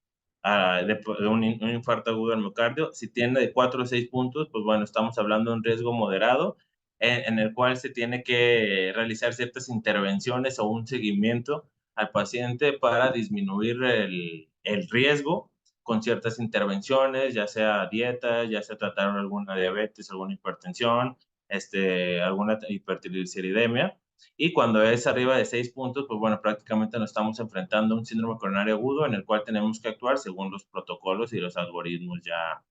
un infarto agudo del miocardio. Si tiene de 4 a 6 puntos, pues bueno, estamos hablando de un riesgo moderado en el cual se tiene que realizar ciertas intervenciones o un seguimiento al paciente para disminuir el riesgo con ciertas intervenciones, ya sea dieta, ya sea tratar alguna diabetes, alguna hipertensión, alguna hipertrigliceridemia. Y cuando es arriba de 6 puntos, pues bueno, prácticamente nos estamos enfrentando a un síndrome coronario agudo en el cual tenemos que actuar según los protocolos y los algoritmos ya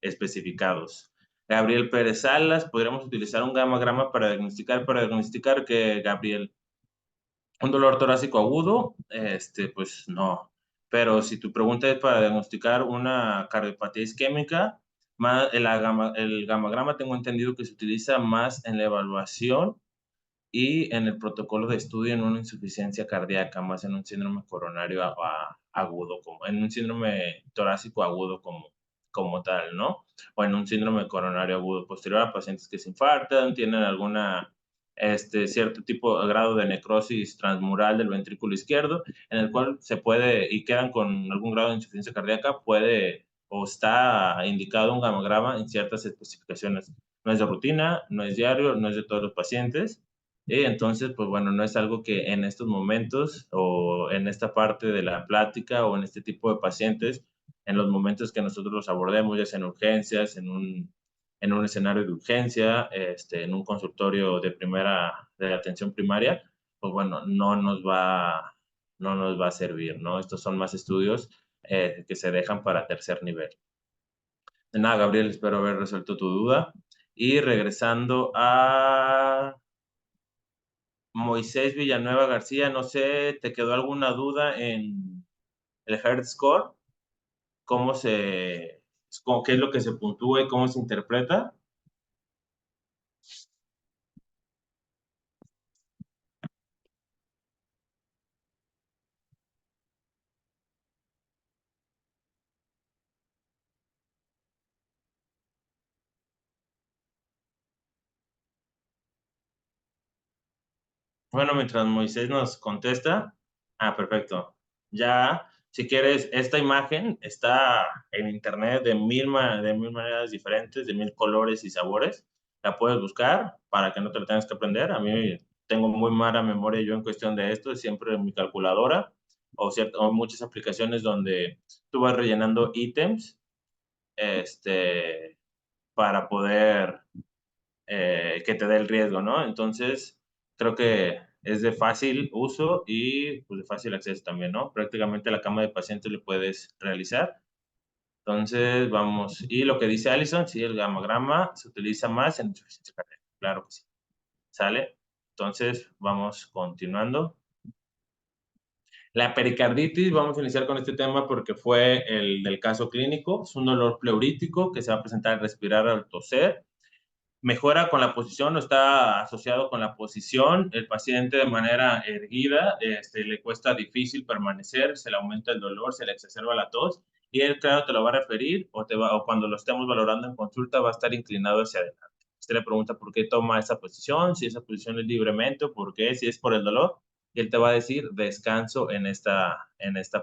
especificados. Gabriel Pérez Salas, podríamos utilizar un gamagrama para diagnosticar que Gabriel, un dolor torácico agudo, pues no. Pero si tu pregunta es para diagnosticar una cardiopatía isquémica, el gamagrama tengo entendido que se utiliza más en la evaluación y en el protocolo de estudio en una insuficiencia cardíaca, más en un síndrome coronario agudo, como en un síndrome torácico agudo como tal, ¿no? O en un síndrome coronario agudo posterior a pacientes que se infartan, tienen alguna cierto tipo de grado de necrosis transmural del ventrículo izquierdo, en el cual se puede, y quedan con algún grado de insuficiencia cardíaca, puede o está indicado un gamograma en ciertas especificaciones. No es de rutina, no es diario, no es de todos los pacientes, y entonces, pues bueno, no es algo que en estos momentos o en esta parte de la plática o en este tipo de pacientes, en los momentos que nosotros los abordemos, ya sea en urgencias, en un escenario de urgencia, en un consultorio de atención primaria, pues bueno, no nos va a servir, ¿no? Estos son más estudios que se dejan para tercer nivel. De nada, Gabriel, espero haber resuelto tu duda. Y regresando a Moisés Villanueva García, no sé, ¿te quedó alguna duda en el Heart Score? ¿Cómo qué es lo que se puntúa y cómo se interpreta? Bueno, mientras Moisés nos contesta. Perfecto. Ya, si quieres, esta imagen está en internet de mil maneras diferentes, de 1000 colores y sabores. La puedes buscar para que no te la tengas que aprender. A mí tengo muy mala memoria yo en cuestión de esto, siempre en mi calculadora o muchas aplicaciones donde tú vas rellenando ítems para poder que te dé el riesgo, ¿no? Entonces, creo que es de fácil uso y pues, de fácil acceso también, ¿no? Prácticamente la cama de pacientes lo puedes realizar. Entonces, vamos. Y lo que dice Allison, sí, el gammagrama se utiliza más en insuficiencia cardíaca. Claro que sí. ¿Sale? Entonces, vamos continuando. La pericarditis, vamos a iniciar con este tema porque fue el del caso clínico. Es un dolor pleurítico que se va a presentar al respirar al toser. Mejora con la posición o está asociado con la posición. El paciente de manera erguida le cuesta difícil permanecer, se le aumenta el dolor, se le exacerba la tos y él, claro, te lo va a referir o cuando lo estemos valorando en consulta va a estar inclinado hacia adelante. Usted le pregunta por qué toma esa posición, si esa posición es libremente o por qué, si es por el dolor, y él te va a decir descanso en esta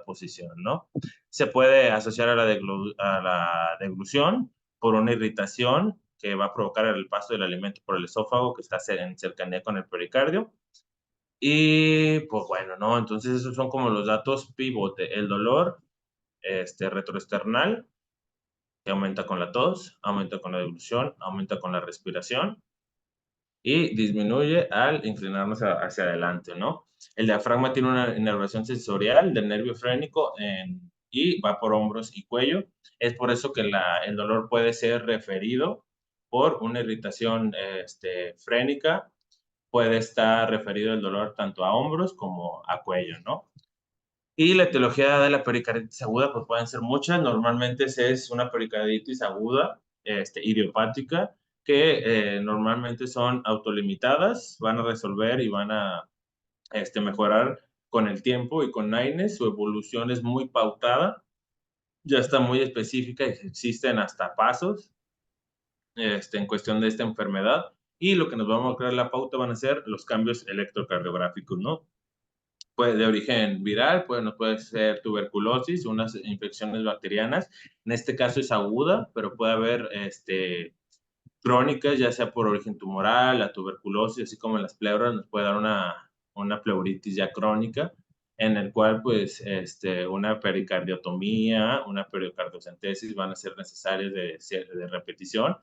posición, ¿no? Se puede asociar a la deglución por una irritación que va a provocar el paso del alimento por el esófago que está en cercanía con el pericardio. Y pues bueno, ¿no? Entonces esos son como los datos pivote. El dolor retroesternal, que aumenta con la tos, aumenta con la deglución, aumenta con la respiración y disminuye al inclinarnos hacia adelante, ¿no? El diafragma tiene una inervación sensorial del nervio frénico y va por hombros y cuello. Es por eso que el dolor puede ser referido por una irritación frénica. Puede estar referido el dolor tanto a hombros como a cuello, ¿no? Y la etiología de la pericarditis aguda, pues pueden ser muchas. Normalmente es una pericarditis aguda, idiopática, que normalmente son autolimitadas, van a resolver y van a mejorar con el tiempo y con AINES. Su evolución es muy pautada, ya está muy específica y existen hasta pasos en cuestión de esta enfermedad. Y lo que nos va a mostrar la pauta van a ser los cambios electrocardiográficos, ¿no? Puede de origen viral, puede ser tuberculosis, unas infecciones bacterianas. En este caso es aguda, pero puede haber crónicas, ya sea por origen tumoral, la tuberculosis, así como en las pleuras, nos puede dar una pleuritis ya crónica, en el cual pues una pericardiotomía, una pericardiocentesis van a ser necesarias de repetición.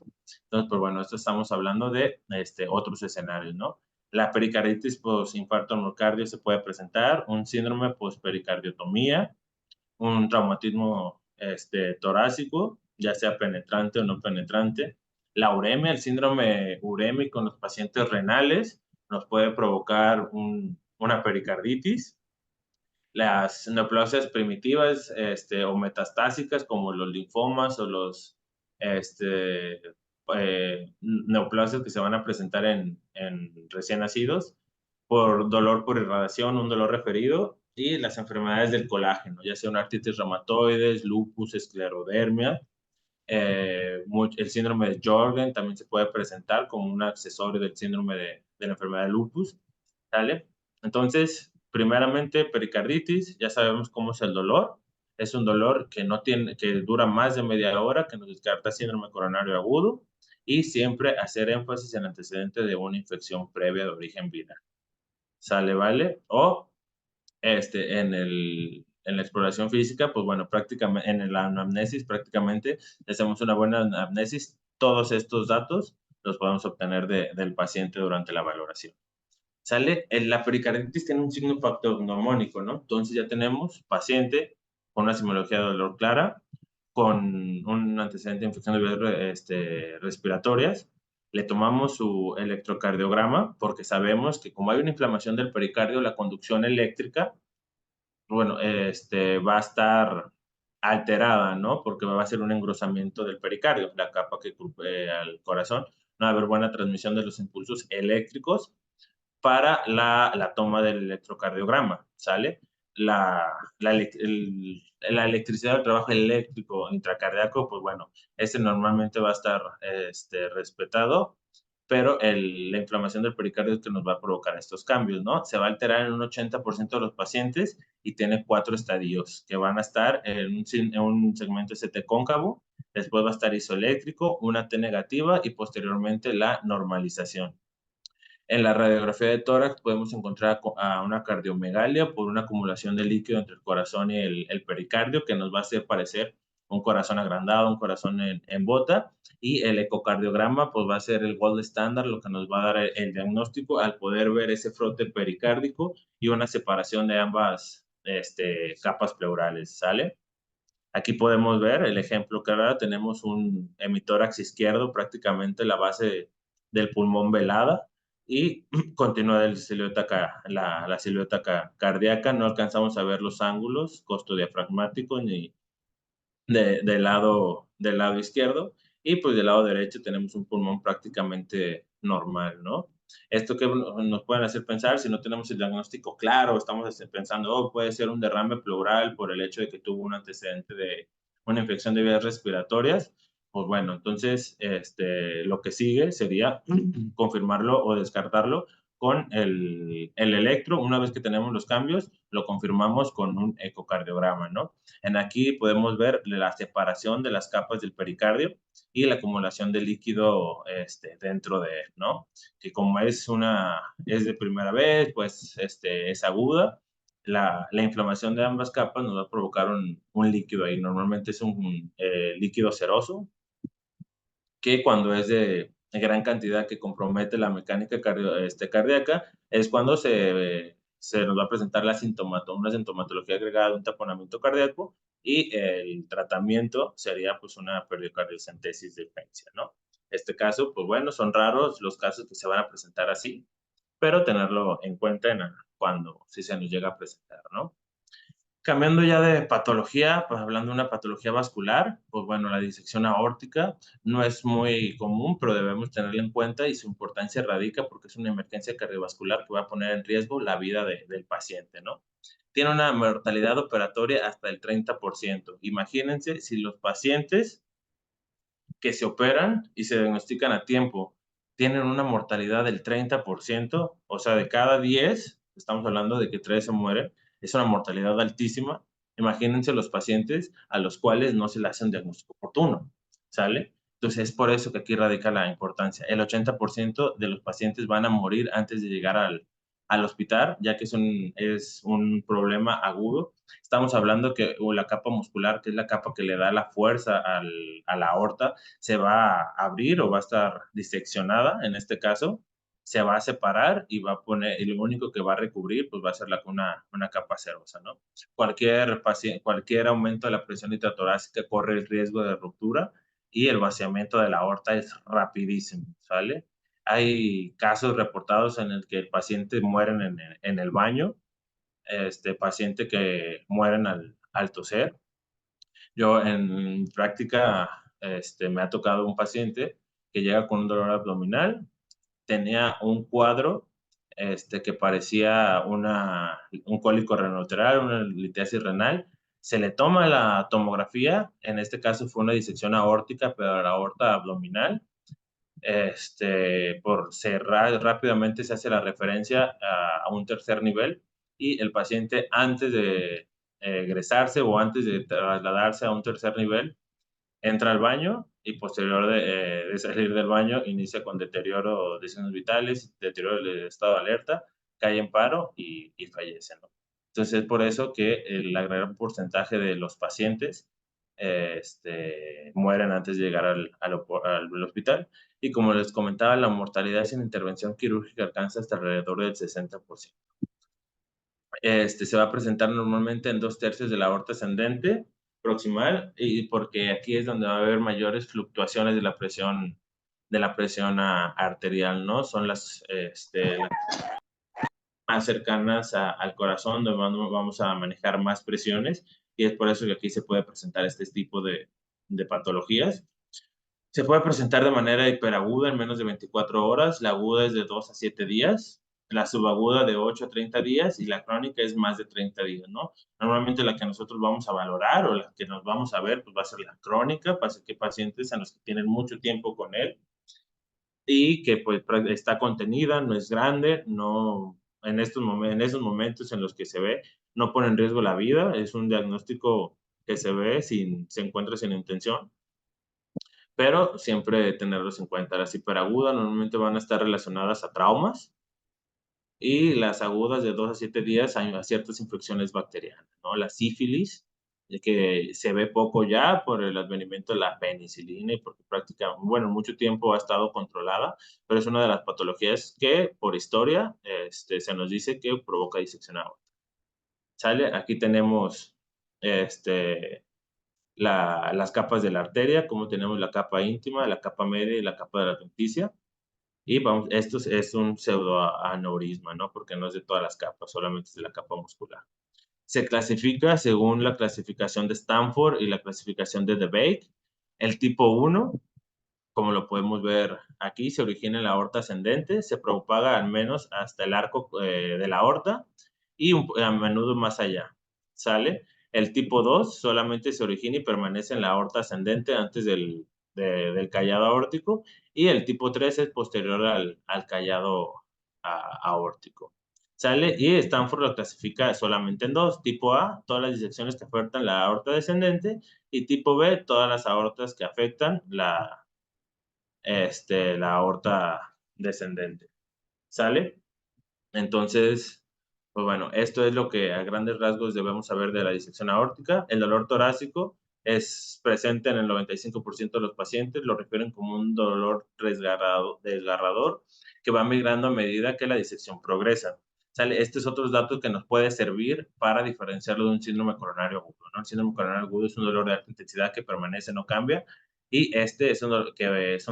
Entonces, pues bueno, esto estamos hablando de otros escenarios, ¿no? La pericarditis post-infarto miocardio se puede presentar, un síndrome post-pericardiotomía, un traumatismo torácico, ya sea penetrante o no penetrante. La uremia, el síndrome urémico en los pacientes renales, nos puede provocar una pericarditis. Las neoplasias primitivas o metastásicas, como los linfomas o los neoplasias que se van a presentar en recién nacidos, por dolor por irradiación, un dolor referido, y las enfermedades del colágeno, ya sea una artritis reumatoides, lupus, esclerodermia. El síndrome de Jorgen también se puede presentar como un accesorio del síndrome de la enfermedad de lupus, ¿sale? Entonces, primeramente, pericarditis, ya sabemos cómo es el dolor. Es un dolor que dura más de media hora, que nos descarta síndrome coronario agudo, y siempre hacer énfasis en el antecedente de una infección previa de origen viral. ¿Sale, vale? O en la exploración física, pues bueno, prácticamente en la anamnesis, prácticamente hacemos una buena anamnesis. Todos estos datos los podemos obtener del paciente durante la valoración. ¿Sale? La pericarditis tiene un signo patognomónico, ¿no? Entonces ya tenemos paciente con una simbología de dolor clara, con un antecedente de infección de vías respiratorias. Le tomamos su electrocardiograma porque sabemos que como hay una inflamación del pericardio, la conducción eléctrica, bueno, va a estar alterada, ¿no? Porque va a ser un engrosamiento del pericardio, la capa que cubre al corazón. No va a haber buena transmisión de los impulsos eléctricos para la toma del electrocardiograma, ¿sale? La electricidad del trabajo eléctrico intracardíaco, pues bueno, ese normalmente va a estar respetado pero la inflamación del pericardio es que nos va a provocar estos cambios, ¿no? Se va a alterar en un 80% de los pacientes y tiene 4 estadios que van a estar en un segmento ST cóncavo, después va a estar isoeléctrico, una T negativa y posteriormente la normalización. En la radiografía de tórax podemos encontrar a una cardiomegalia por una acumulación de líquido entre el corazón y el pericardio que nos va a hacer parecer un corazón agrandado, un corazón en bota, y el ecocardiograma pues va a ser el gold standard, lo que nos va a dar el diagnóstico al poder ver ese frote pericárdico y una separación de ambas capas pleurales, ¿sale? Aquí podemos ver el ejemplo que ahora tenemos un hemitórax izquierdo, prácticamente la base del pulmón velada, y continúa la silueta cardíaca. No alcanzamos a ver los ángulos costodiafragmáticos ni del lado izquierdo, y pues del lado derecho tenemos un pulmón prácticamente normal, ¿no? Esto que nos pueden hacer pensar, si no tenemos el diagnóstico claro, estamos pensando, oh, puede ser un derrame pleural por el hecho de que tuvo un antecedente de una infección de vías respiratorias, pues bueno, entonces lo que sigue sería confirmarlo o descartarlo con el electro. Una vez que tenemos los cambios, lo confirmamos con un ecocardiograma, ¿no? En aquí podemos ver la separación de las capas del pericardio y la acumulación de líquido dentro de él, ¿no? Que como es de primera vez, pues es aguda, la inflamación de ambas capas nos va a provocar un líquido ahí. Normalmente es un líquido seroso, que cuando es de gran cantidad que compromete la mecánica cardíaca, es cuando se nos va a presentar una sintomatología agregada de un taponamiento cardíaco, y el tratamiento sería pues una periocardiocentesis de urgencia, ¿no? Este caso, pues bueno, son raros los casos que se van a presentar así, pero tenerlo en cuenta cuando si se nos llega a presentar, ¿no? Cambiando ya de patología, pues hablando de una patología vascular, pues bueno, la disección aórtica no es muy común, pero debemos tenerla en cuenta, y su importancia radica porque es una emergencia cardiovascular que va a poner en riesgo la vida del paciente, ¿no? Tiene una mortalidad operatoria hasta el 30%. Imagínense si los pacientes que se operan y se diagnostican a tiempo tienen una mortalidad del 30%, o sea, de cada 10, estamos hablando de que 3 se mueren, es una mortalidad altísima. Imagínense los pacientes a los cuales no se le hace un diagnóstico oportuno, ¿sale? Entonces, es por eso que aquí radica la importancia. El 80% de los pacientes van a morir antes de llegar al hospital, ya que es un problema agudo. Estamos hablando que la capa muscular, que es la capa que le da la fuerza a la aorta, se va a abrir o va a estar diseccionada, en este caso, se va a separar y va a poner, y lo único que va a recubrir, pues va a ser una capa serosa, ¿no? Cualquier aumento de la presión intratorácica corre el riesgo de ruptura, y el vaciamiento de la aorta es rapidísimo, ¿sale? Hay casos reportados en el que el paciente muere en el baño, paciente que mueren al toser. Yo en práctica me ha tocado un paciente que llega con un dolor abdominal, tenía un cuadro que parecía un cólico renolateral, una litiasis renal. Se le toma la tomografía, en este caso fue una disección aórtica, pero la aorta abdominal. Por cerrar rápidamente se hace la referencia a un tercer nivel, y el paciente antes de egresarse o antes de trasladarse a un tercer nivel entra al baño, y posterior de salir del baño inicia con deterioro de signos vitales, deterioro del estado de alerta, cae en paro y fallece, ¿no? Entonces es por eso que el gran porcentaje de los pacientes mueren antes de llegar al hospital, y como les comentaba, la mortalidad sin intervención quirúrgica alcanza hasta alrededor del 60%. Se va a presentar normalmente en 2/3 de la aorta ascendente proximal, y porque aquí es donde va a haber mayores fluctuaciones de la presión arterial, ¿no? Son las más cercanas al corazón, donde vamos a manejar más presiones, y es por eso que aquí se puede presentar este tipo de patologías. Se puede presentar de manera hiperaguda en menos de 24 horas, la aguda es de 2 a 7 días, la subaguda de 8 a 30 días, y la crónica es más de 30 días, ¿no? Normalmente la que nosotros vamos a valorar o la que nos vamos a ver, pues va a ser la crónica, para que pacientes en los que tienen mucho tiempo con él, y que pues está contenida, no es grande, no, en esos momentos en los que se ve, no pone en riesgo la vida, es un diagnóstico que se ve se encuentra sin intención, pero siempre tenerlos en cuenta. Las hiperagudas normalmente van a estar relacionadas a traumas, y las agudas de 2 a 7 días a ciertas infecciones bacterianas, ¿no? La sífilis, que se ve poco ya por el advenimiento de la penicilina y porque prácticamente, bueno, mucho tiempo ha estado controlada, pero es una de las patologías que por historia se nos dice que provoca disección aórtica. ¿Sale? Aquí tenemos las capas de la arteria, como tenemos la capa íntima, la capa media y la capa de la adventicia. Y vamos, esto es un pseudoaneurisma, ¿no? Porque no es de todas las capas, solamente es de la capa muscular. Se clasifica según la clasificación de Stanford y la clasificación de DeBake. El tipo 1, como lo podemos ver aquí, se origina en la aorta ascendente, se propaga al menos hasta el arco de la aorta y a menudo más allá. ¿Sale? El tipo 2 solamente se origina y permanece en la aorta ascendente antes del callado aórtico, y el tipo 3 es posterior al callado aórtico. ¿Sale? Y Stanford lo clasifica solamente en dos: tipo A, todas las disecciones que afectan la aorta descendente, y tipo B, todas las aortas que afectan la aorta descendente. ¿Sale? Entonces, pues bueno, esto es lo que a grandes rasgos debemos saber de la disección aórtica. El dolor torácico es presente en el 95% de los pacientes, lo refieren como un dolor desgarrador que va migrando a medida que la disección progresa. ¿Sale? Este es otro dato que nos puede servir para diferenciarlo de un síndrome coronario agudo, ¿no? El síndrome coronario agudo es un dolor de alta intensidad que permanece, no cambia, y este es un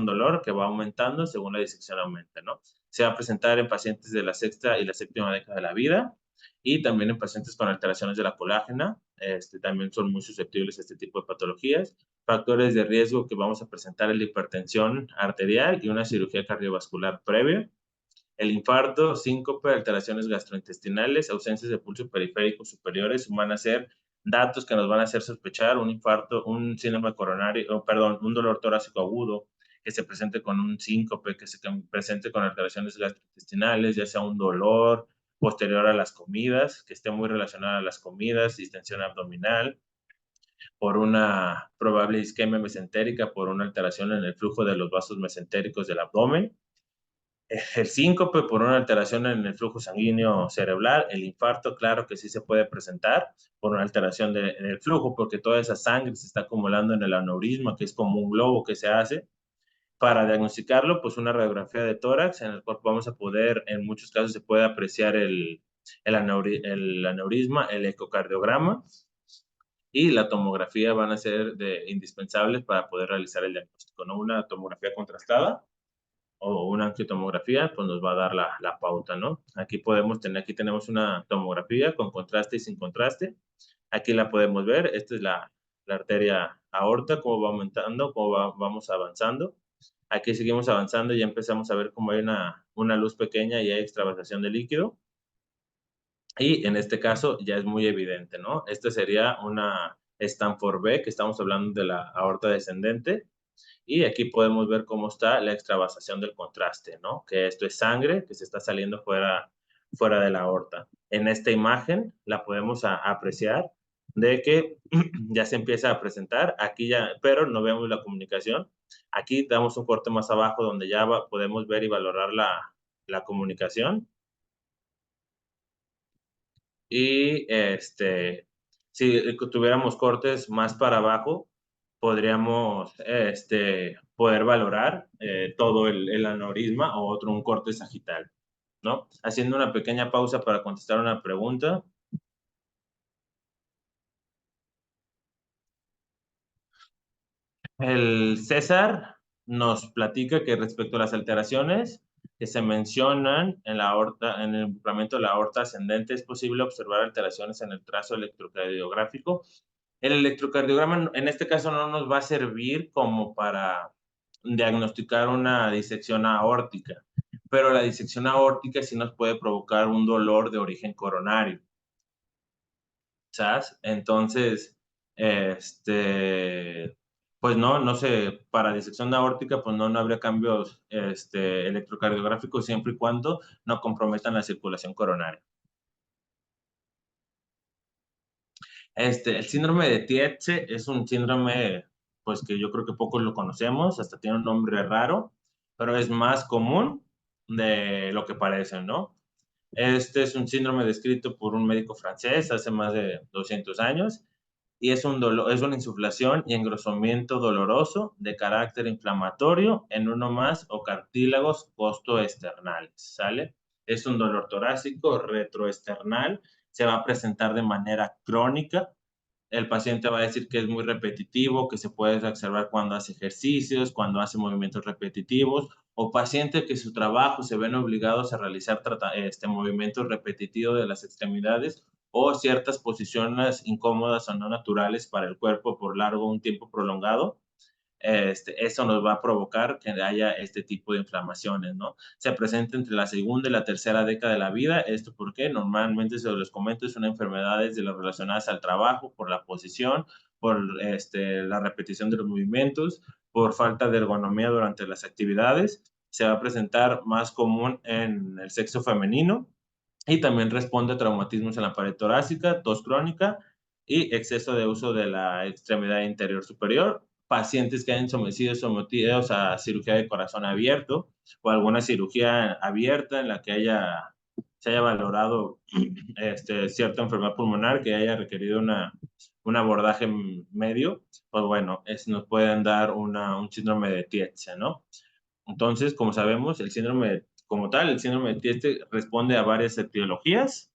dolor que va aumentando según la disección aumenta, ¿no? Se va a presentar en pacientes de la sexta y la séptima década de la vida, y también en pacientes con alteraciones de la colágena. También son muy susceptibles a este tipo de patologías. Factores de riesgo que vamos a presentar: la hipertensión arterial y una cirugía cardiovascular previa. El infarto, síncope, alteraciones gastrointestinales, ausencias de pulso periférico superiores van a ser datos que nos van a hacer sospechar un infarto, un síndrome coronario, perdón, un dolor torácico agudo, que se presente con un síncope, que se presente con alteraciones gastrointestinales, ya sea un dolor posterior a las comidas, que esté muy relacionado a las comidas, distensión abdominal, por una probable isquemia mesentérica, por una alteración en el flujo de los vasos mesentéricos del abdomen. El síncope por una alteración en el flujo sanguíneo cerebral. El infarto, claro que sí se puede presentar por una alteración en el flujo, porque toda esa sangre se está acumulando en el aneurisma, que es como un globo que se hace. Para diagnosticarlo, pues una radiografía de tórax, en el cual vamos a poder, en muchos casos se puede apreciar el aneurisma, el ecocardiograma, y la tomografía van a ser indispensables para poder realizar el diagnóstico, ¿no? Una tomografía contrastada o una angiotomografía, pues nos va a dar la pauta, ¿no? Aquí tenemos una tomografía con contraste y sin contraste. Aquí la podemos ver. Esta es la arteria aorta, cómo va aumentando, vamos avanzando. Aquí seguimos avanzando y ya empezamos a ver cómo hay una luz pequeña y hay extravasación de líquido. Y en este caso ya es muy evidente, ¿no? Esta sería una Stanford B, que estamos hablando de la aorta descendente. Y aquí podemos ver cómo está la extravasación del contraste, ¿no? Que esto es sangre que se está saliendo fuera de la aorta. En esta imagen la podemos apreciar de que ya se empieza a presentar, aquí ya, pero no vemos la comunicación. Aquí damos un corte más abajo donde ya podemos ver y valorar la comunicación. Y si tuviéramos cortes más para abajo, podríamos poder valorar todo el aneurisma o un corte sagital, ¿no? Haciendo una pequeña pausa para contestar una pregunta. El César nos platica que respecto a las alteraciones que se mencionan en la aorta, en el involucramiento de la aorta ascendente, es posible observar alteraciones en el trazo electrocardiográfico. El electrocardiograma en este caso no nos va a servir como para diagnosticar una disección aórtica, pero la disección aórtica sí nos puede provocar un dolor de origen coronario, ¿sabes? Entonces, Pues no sé, para disección aórtica, pues no habría cambios electrocardiográficos siempre y cuando no comprometan la circulación coronaria. El síndrome de Tietze es un síndrome, pues que yo creo que pocos lo conocemos, hasta tiene un nombre raro, pero es más común de lo que parece, ¿no? Este es un síndrome descrito por un médico francés hace más de 200 años y es es una insuflación y engrosamiento doloroso de carácter inflamatorio en uno más o cartílagos costoesternales, ¿sale? Es un dolor torácico retroesternal, se va a presentar de manera crónica. El paciente va a decir que es muy repetitivo, que se puede observar cuando hace ejercicios, cuando hace movimientos repetitivos, o pacientes que su trabajo se ven obligados a realizar movimientos repetitivos de las extremidades o ciertas posiciones incómodas o no naturales para el cuerpo por un tiempo prolongado. Eso nos va a provocar que haya este tipo de inflamaciones, ¿no? Se presenta entre la segunda y la tercera década de la vida. ¿Esto por qué? Normalmente, se los comento, es una enfermedades de las relacionadas al trabajo, por la posición, por la repetición de los movimientos, por falta de ergonomía durante las actividades. Se va a presentar más común en el sexo femenino y también responde a traumatismos en la pared torácica, tos crónica y exceso de uso de la extremidad interior superior. Pacientes que hayan sometidos a cirugía de corazón abierto o alguna cirugía abierta en la que se haya valorado cierta enfermedad pulmonar que haya requerido un abordaje medio, pues bueno, nos pueden dar un síndrome de Tietze, ¿no? Entonces, como sabemos, como tal, el síndrome de Tietze responde a varias etiologías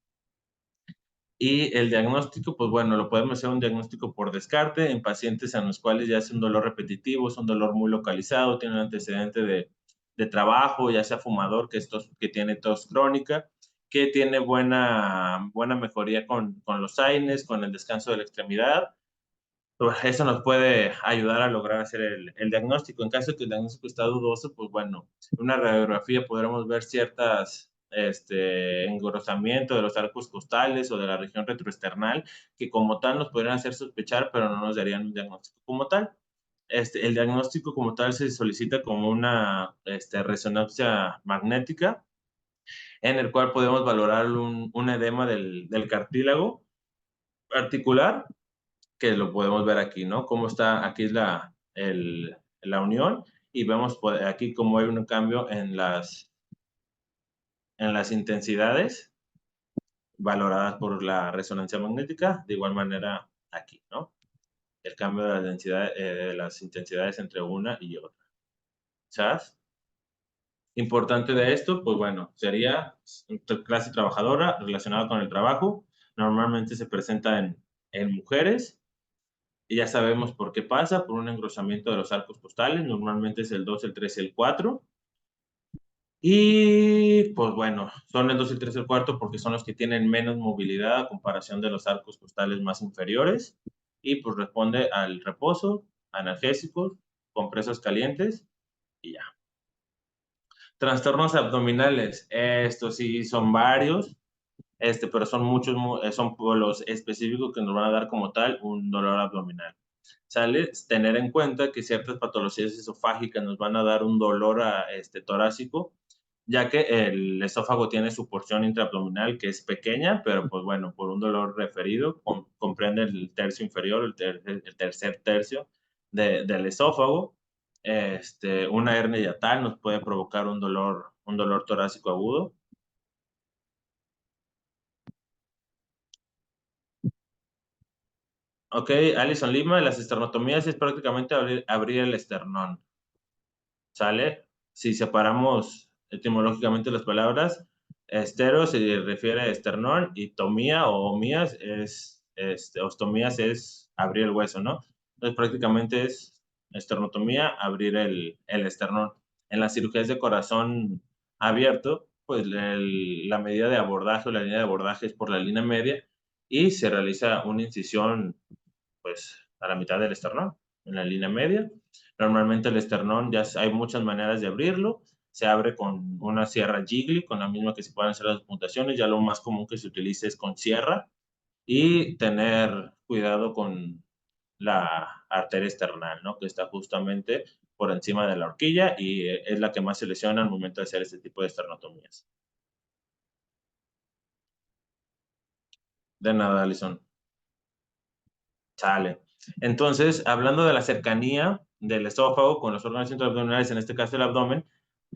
y el diagnóstico, pues bueno, lo podemos hacer un diagnóstico por descarte en pacientes en los cuales ya es un dolor repetitivo, es un dolor muy localizado, tiene un antecedente de trabajo, ya sea fumador, que tiene tos crónica, que tiene buena mejoría con los AINES, con el descanso de la extremidad. Pues eso nos puede ayudar a lograr hacer el diagnóstico. En caso de que el diagnóstico está dudoso, pues bueno, en una radiografía podremos ver ciertas engrosamiento de los arcos costales o de la región retroesternal, que como tal nos podrían hacer sospechar, pero no nos darían un diagnóstico como tal. El diagnóstico como tal se solicita como una resonancia magnética, en el cual podemos valorar un edema del cartílago articular, que lo podemos ver aquí, ¿no? Cómo está, aquí es la unión y vemos aquí cómo hay un cambio en las intensidades valoradas por la resonancia magnética, de igual manera aquí, ¿no? El cambio de la densidad, de las intensidades entre una y otra. ¿Sabes? Importante de esto, pues bueno, sería clase trabajadora relacionada con el trabajo. Normalmente se presenta en mujeres. Y ya sabemos por qué pasa, por un engrosamiento de los arcos costales, normalmente es el 2, el 3 y el 4. Y pues bueno, son el 2, el 3 y el 4 porque son los que tienen menos movilidad a comparación de los arcos costales más inferiores. Y pues responde al reposo, analgésicos, compresas calientes y ya. Trastornos abdominales, estos sí son varios, pero son muchos, son los específicos que nos van a dar como tal un dolor abdominal. ¿Sale? Tener en cuenta que ciertas patologías esofágicas nos van a dar un dolor torácico, ya que el esófago tiene su porción intraabdominal que es pequeña, pero pues bueno, por un dolor referido, comprende el tercio inferior, el tercer tercio del esófago. Una hernia hiatal nos puede provocar un dolor torácico agudo. Ok, Alison Lima, las esternotomías es prácticamente abrir el esternón. ¿Sale? Si separamos etimológicamente las palabras, estero se refiere a esternón y tomía o omías ostomías es abrir el hueso, ¿no? Entonces prácticamente es esternotomía, abrir el esternón. En las cirugías de corazón abierto, pues la medida de abordaje o la línea de abordaje es por la línea media y se realiza una incisión pues a la mitad del esternón, en la línea media. Normalmente el esternón hay muchas maneras de abrirlo. Se abre con una sierra Jiggly, con la misma que se pueden hacer las puntaciones. Ya lo más común que se utiliza es con sierra y tener cuidado la arteria esternal, ¿no? Que está justamente por encima de la horquilla y es la que más se lesiona al momento de hacer este tipo de esternotomías. De nada, Alison. Sale. Entonces, hablando de la cercanía del esófago con los órganos intraabdominales, en este caso el abdomen,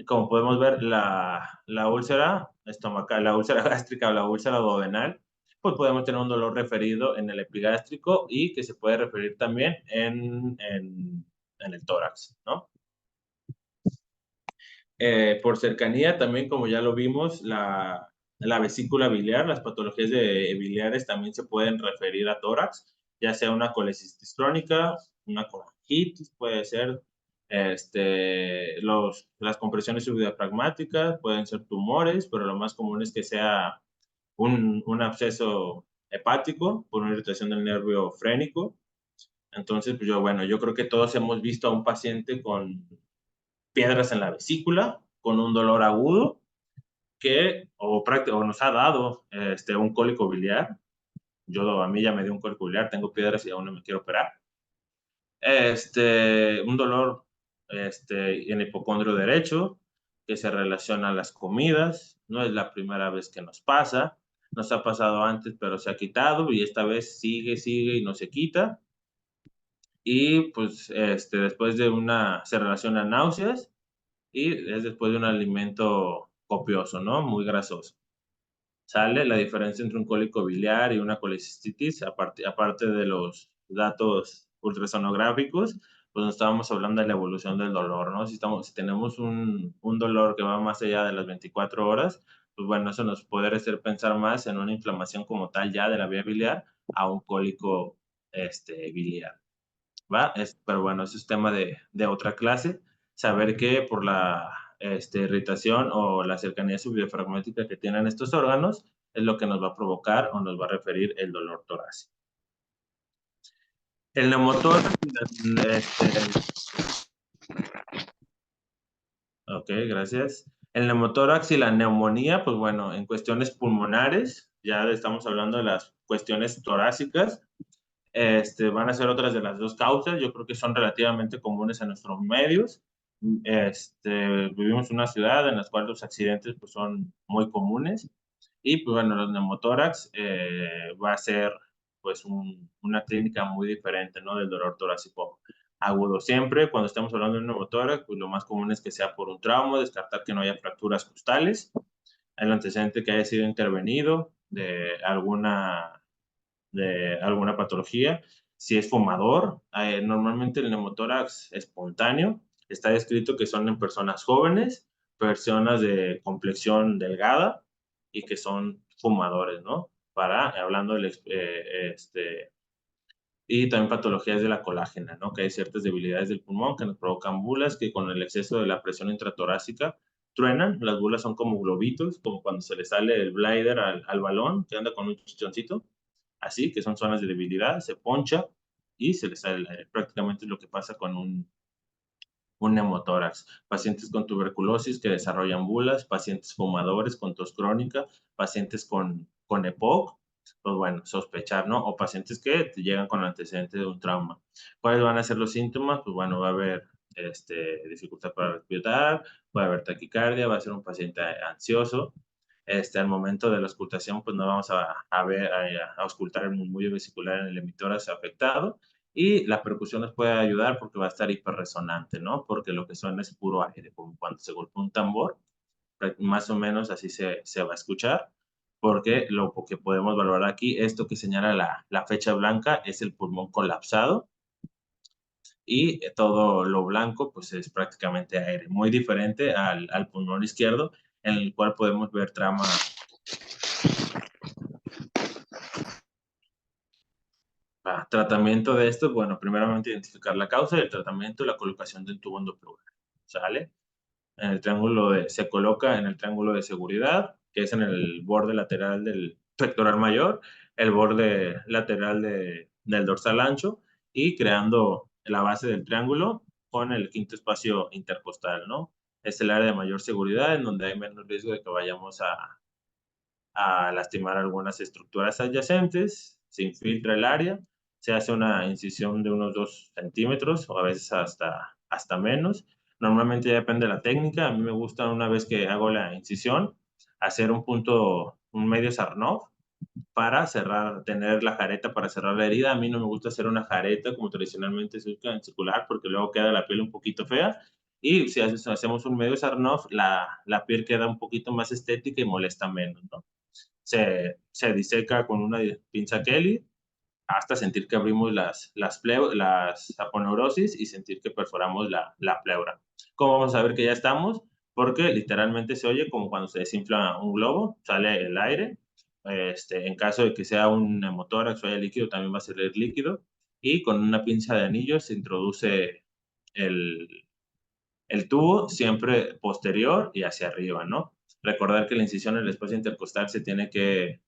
como podemos ver, la úlcera estomacal, la úlcera gástrica o la úlcera duodenal, pues podemos tener un dolor referido en el epigástrico y que se puede referir también en el tórax, ¿no? Por cercanía, también como ya lo vimos, la vesícula biliar, las patologías biliares también se pueden referir a tórax, ya sea una colecistitis crónica, una colangitis, puede ser, las compresiones subdiafragmáticas, pueden ser tumores, pero lo más común es que sea un absceso hepático por una irritación del nervio frénico. Entonces, pues yo creo que todos hemos visto a un paciente con piedras en la vesícula, con un dolor agudo, o nos ha dado un cólico biliar. A mí ya me dio un cólico biliar, tengo piedras y aún no me quiero operar. Un dolor en el hipocondrio derecho, que se relaciona a las comidas. No es la primera vez que nos pasa. Nos ha pasado antes, pero se ha quitado y esta vez sigue y no se quita. Y pues después se relaciona a náuseas y es después de un alimento copioso, ¿no? Muy grasoso. Sale la diferencia entre un cólico biliar y una colecistitis, aparte de los datos ultrasonográficos, pues no estábamos hablando de la evolución del dolor, ¿no? Si tenemos un dolor que va más allá de las 24 horas, pues bueno, eso nos puede hacer pensar más en una inflamación como tal ya de la vía biliar a un cólico biliar. ¿Va? Pero bueno, eso es tema de otra clase. Saber que por la irritación o la cercanía subdiafragmática que tienen estos órganos es lo que nos va a provocar o nos va a referir el dolor torácico. El neumotórax, ok, gracias. El neumotórax y la neumonía, pues bueno, en cuestiones pulmonares, ya estamos hablando de las cuestiones torácicas, van a ser otras de las dos causas. Yo creo que son relativamente comunes en nuestros medios. Vivimos en una ciudad en la cual los accidentes pues, son muy comunes. Y pues bueno, los neumotórax va a ser pues una clínica muy diferente, ¿no? Del dolor torácico agudo. Siempre cuando estamos hablando de un neumotórax, pues lo más común es que sea por un trauma, descartar que no haya fracturas costales, el antecedente que haya sido intervenido de alguna patología. Si es fumador, normalmente el neumotórax espontáneo está descrito que son en personas jóvenes, personas de complexión delgada y que son fumadores, ¿no? Hablando del, y también patologías de la colágena, ¿no? Que hay ciertas debilidades del pulmón que nos provocan bulas que con el exceso de la presión intratorácica truenan. Las bulas son como globitos, como cuando se le sale el bladder al balón que anda con un chichoncito así, que son zonas de debilidad, se poncha y se les sale el aire. Prácticamente es lo que pasa con un neumotórax. Pacientes con tuberculosis que desarrollan bulas, pacientes fumadores con tos crónica, pacientes con EPOC, pues bueno, sospechar, ¿no? O pacientes que te llegan con antecedentes de un trauma. ¿Cuáles van a ser los síntomas? Pues bueno, va a haber dificultad para respirar, va a haber taquicardia, va a ser un paciente ansioso, al momento de la auscultación, pues no vamos a auscultar el murmullo vesicular en el emitórax afectado y la percusión nos puede ayudar porque va a estar hiperresonante, ¿no? Porque lo que suena es puro aire, como cuando se golpea un tambor, más o menos así se va a escuchar, porque lo que podemos valorar aquí, esto que señala la fecha blanca es el pulmón colapsado y todo lo blanco pues es prácticamente aire, muy diferente al pulmón izquierdo en el cual podemos ver trama. Tratamiento de esto, bueno, primeramente identificar la causa y el tratamiento y la colocación del tubo endoplural, ¿sale? Se coloca en el triángulo de seguridad, que es en el borde lateral del pectoral mayor, el borde lateral del dorsal ancho y creando la base del triángulo con el quinto espacio intercostal, ¿no? Es el área de mayor seguridad en donde hay menos riesgo de que vayamos a lastimar algunas estructuras adyacentes, se infiltra el área se hace una incisión de unos 2 centímetros o a veces hasta menos. Normalmente ya depende de la técnica. A mí me gusta una vez que hago la incisión, hacer un medio Sarnoff para cerrar, tener la jareta para cerrar la herida. A mí no me gusta hacer una jareta como tradicionalmente se usa en circular porque luego queda la piel un poquito fea. Y si hacemos un medio Sarnoff, la piel queda un poquito más estética y molesta menos, ¿no? Se diseca con una pinza Kelly hasta sentir que abrimos las aponeurosis y sentir que perforamos la pleura. ¿Cómo vamos a saber que ya estamos? Porque literalmente se oye como cuando se desinfla un globo, sale el aire. En caso de que sea un hemotórax o haya líquido, también va a salir líquido. Y con una pinza de anillo se introduce el, el tubo siempre posterior y hacia arriba, ¿no? Recordar que la incisión en el espacio intercostal se tiene que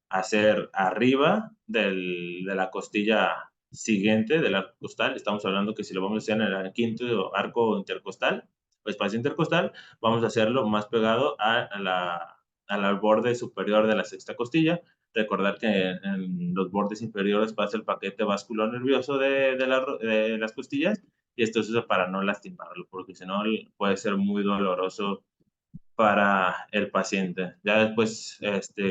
hacer arriba de la costilla siguiente del arco costal. Estamos hablando que si lo vamos a hacer en el quinto arco intercostal o espacio intercostal, vamos a hacerlo más pegado al borde superior de la sexta costilla. Recordar que en los bordes inferiores pasa el paquete vasculonervioso de las costillas y esto se usa para no lastimarlo, porque si no puede ser muy doloroso para el paciente. Ya después,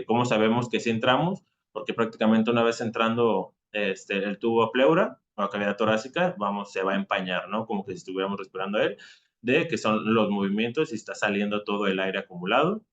¿cómo sabemos que sí entramos? Porque prácticamente una vez entrando el tubo a pleura o a cavidad torácica, se va a empañar, ¿no? Como que si estuviéramos respirando él, de que son los movimientos y está saliendo todo el aire acumulado.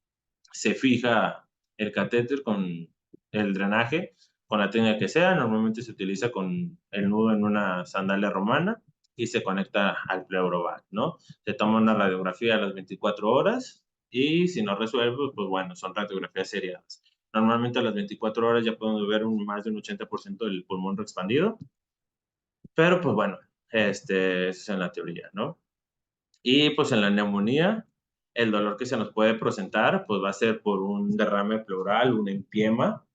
Se fija el catéter con el drenaje, con la técnica que sea. Normalmente se utiliza con el nudo en una sandalia romana y se conecta al pleurovac, ¿no? Se toma una radiografía a las 24 horas y si no resuelve, pues bueno, son radiografías seriadas. Normalmente a las 24 horas ya podemos ver más de un 80% del pulmón expandido, pero pues bueno, eso es en la teoría, ¿no? Y pues en la neumonía, el dolor que se nos puede presentar, pues va a ser por un derrame pleural, un empiema.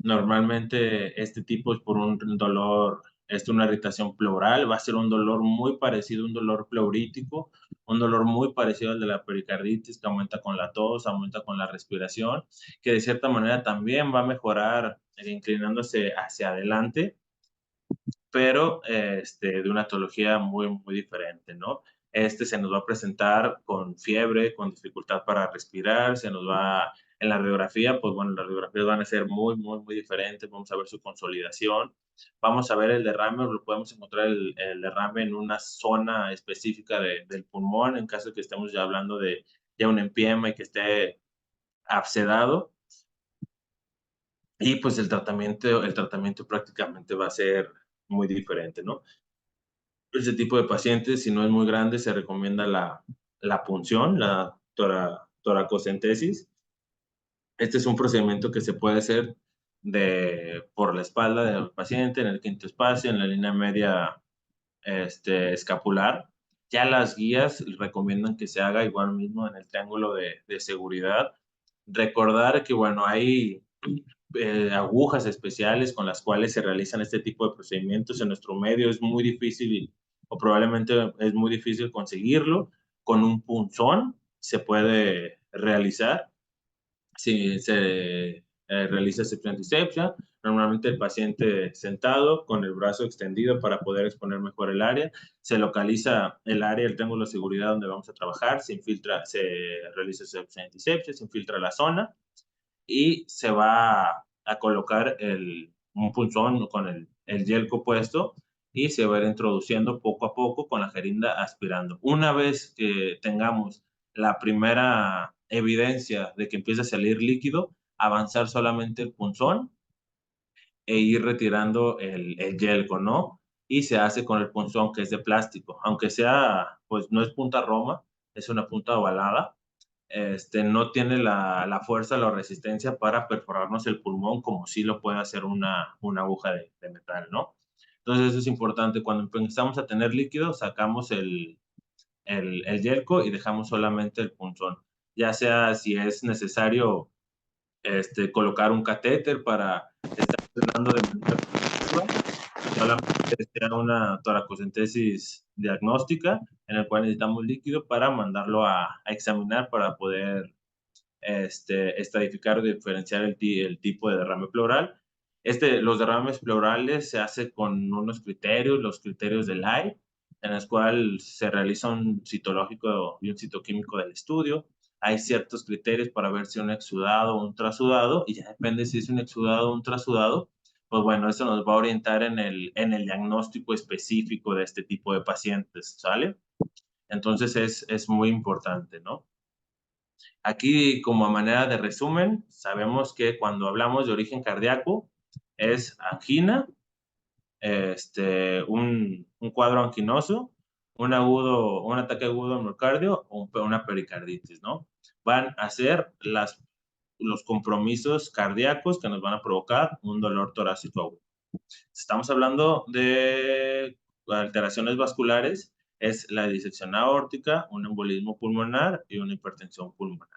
Normalmente este tipo es por un dolor, una irritación pleural, va a ser un dolor muy parecido, un dolor pleurítico, un dolor muy parecido al de la pericarditis, que aumenta con la tos, aumenta con la respiración, que de cierta manera también va a mejorar inclinándose hacia adelante, pero de una etología muy, muy diferente, ¿no? Se nos va a presentar con fiebre, con dificultad para respirar, en la radiografía, pues bueno, las radiografías van a ser muy, muy, muy diferentes, vamos a ver su consolidación, vamos a ver el derrame, lo podemos encontrar el derrame en una zona específica del pulmón, en caso de que estemos ya hablando de ya un empiema y que esté abscedado, y pues el tratamiento prácticamente va a ser muy diferente, ¿no? Ese tipo de pacientes, si no es muy grande, se recomienda la punción, la toracocentesis. Este es un procedimiento que se puede hacer por la espalda del paciente, en el quinto espacio, en la línea media escapular. Ya las guías recomiendan que se haga igual mismo en el triángulo de seguridad. Recordar que, bueno, hay agujas especiales con las cuales se realizan este tipo de procedimientos. En nuestro medio es muy difícil o probablemente es muy difícil conseguirlo. Con un punzón se puede realizar. Si se realiza sepsia antisepsia, normalmente el paciente sentado con el brazo extendido para poder exponer mejor el área, se localiza el área, el triángulo de seguridad donde vamos a trabajar, se realiza sepsia antisepsia, se infiltra la zona y se va a colocar un punzón con el yelco puesto y se va a ir introduciendo poco a poco con la jeringa aspirando. Una vez que tengamos la primera evidencia de que empieza a salir líquido, avanzar solamente el punzón e ir retirando el yelco, ¿no? Y se hace con el punzón que es de plástico, aunque sea, pues no es punta roma, es una punta ovalada, no tiene la fuerza, la resistencia para perforarnos el pulmón como sí lo puede hacer una aguja de metal, ¿no? Entonces eso es importante. Cuando empezamos a tener líquido, sacamos el yelco y dejamos solamente el punzón. Ya sea si es necesario colocar un catéter para estar drenando de manera continua, solamente sea una toracocentesis diagnóstica en el cual necesitamos líquido para mandarlo a examinar para poder estadificar o diferenciar el tipo de derrame pleural. Los derrames pleurales se hace con unos criterios, los criterios del AI, en los cuales se realiza un citológico y un citoquímico del estudio. Hay ciertos criterios para ver si un exudado o un trasudado, y ya depende si es un exudado o un trasudado, pues bueno, eso nos va a orientar en el diagnóstico específico de este tipo de pacientes, ¿sale? Entonces es muy importante, ¿no? Aquí, como a manera de resumen, sabemos que cuando hablamos de origen cardíaco es angina, un cuadro anquinoso, un ataque agudo al miocardio o una pericarditis, ¿no? Van a ser los compromisos cardíacos que nos van a provocar un dolor torácico agudo. Estamos hablando de alteraciones vasculares, es la disección aórtica, un embolismo pulmonar y una hipertensión pulmonar.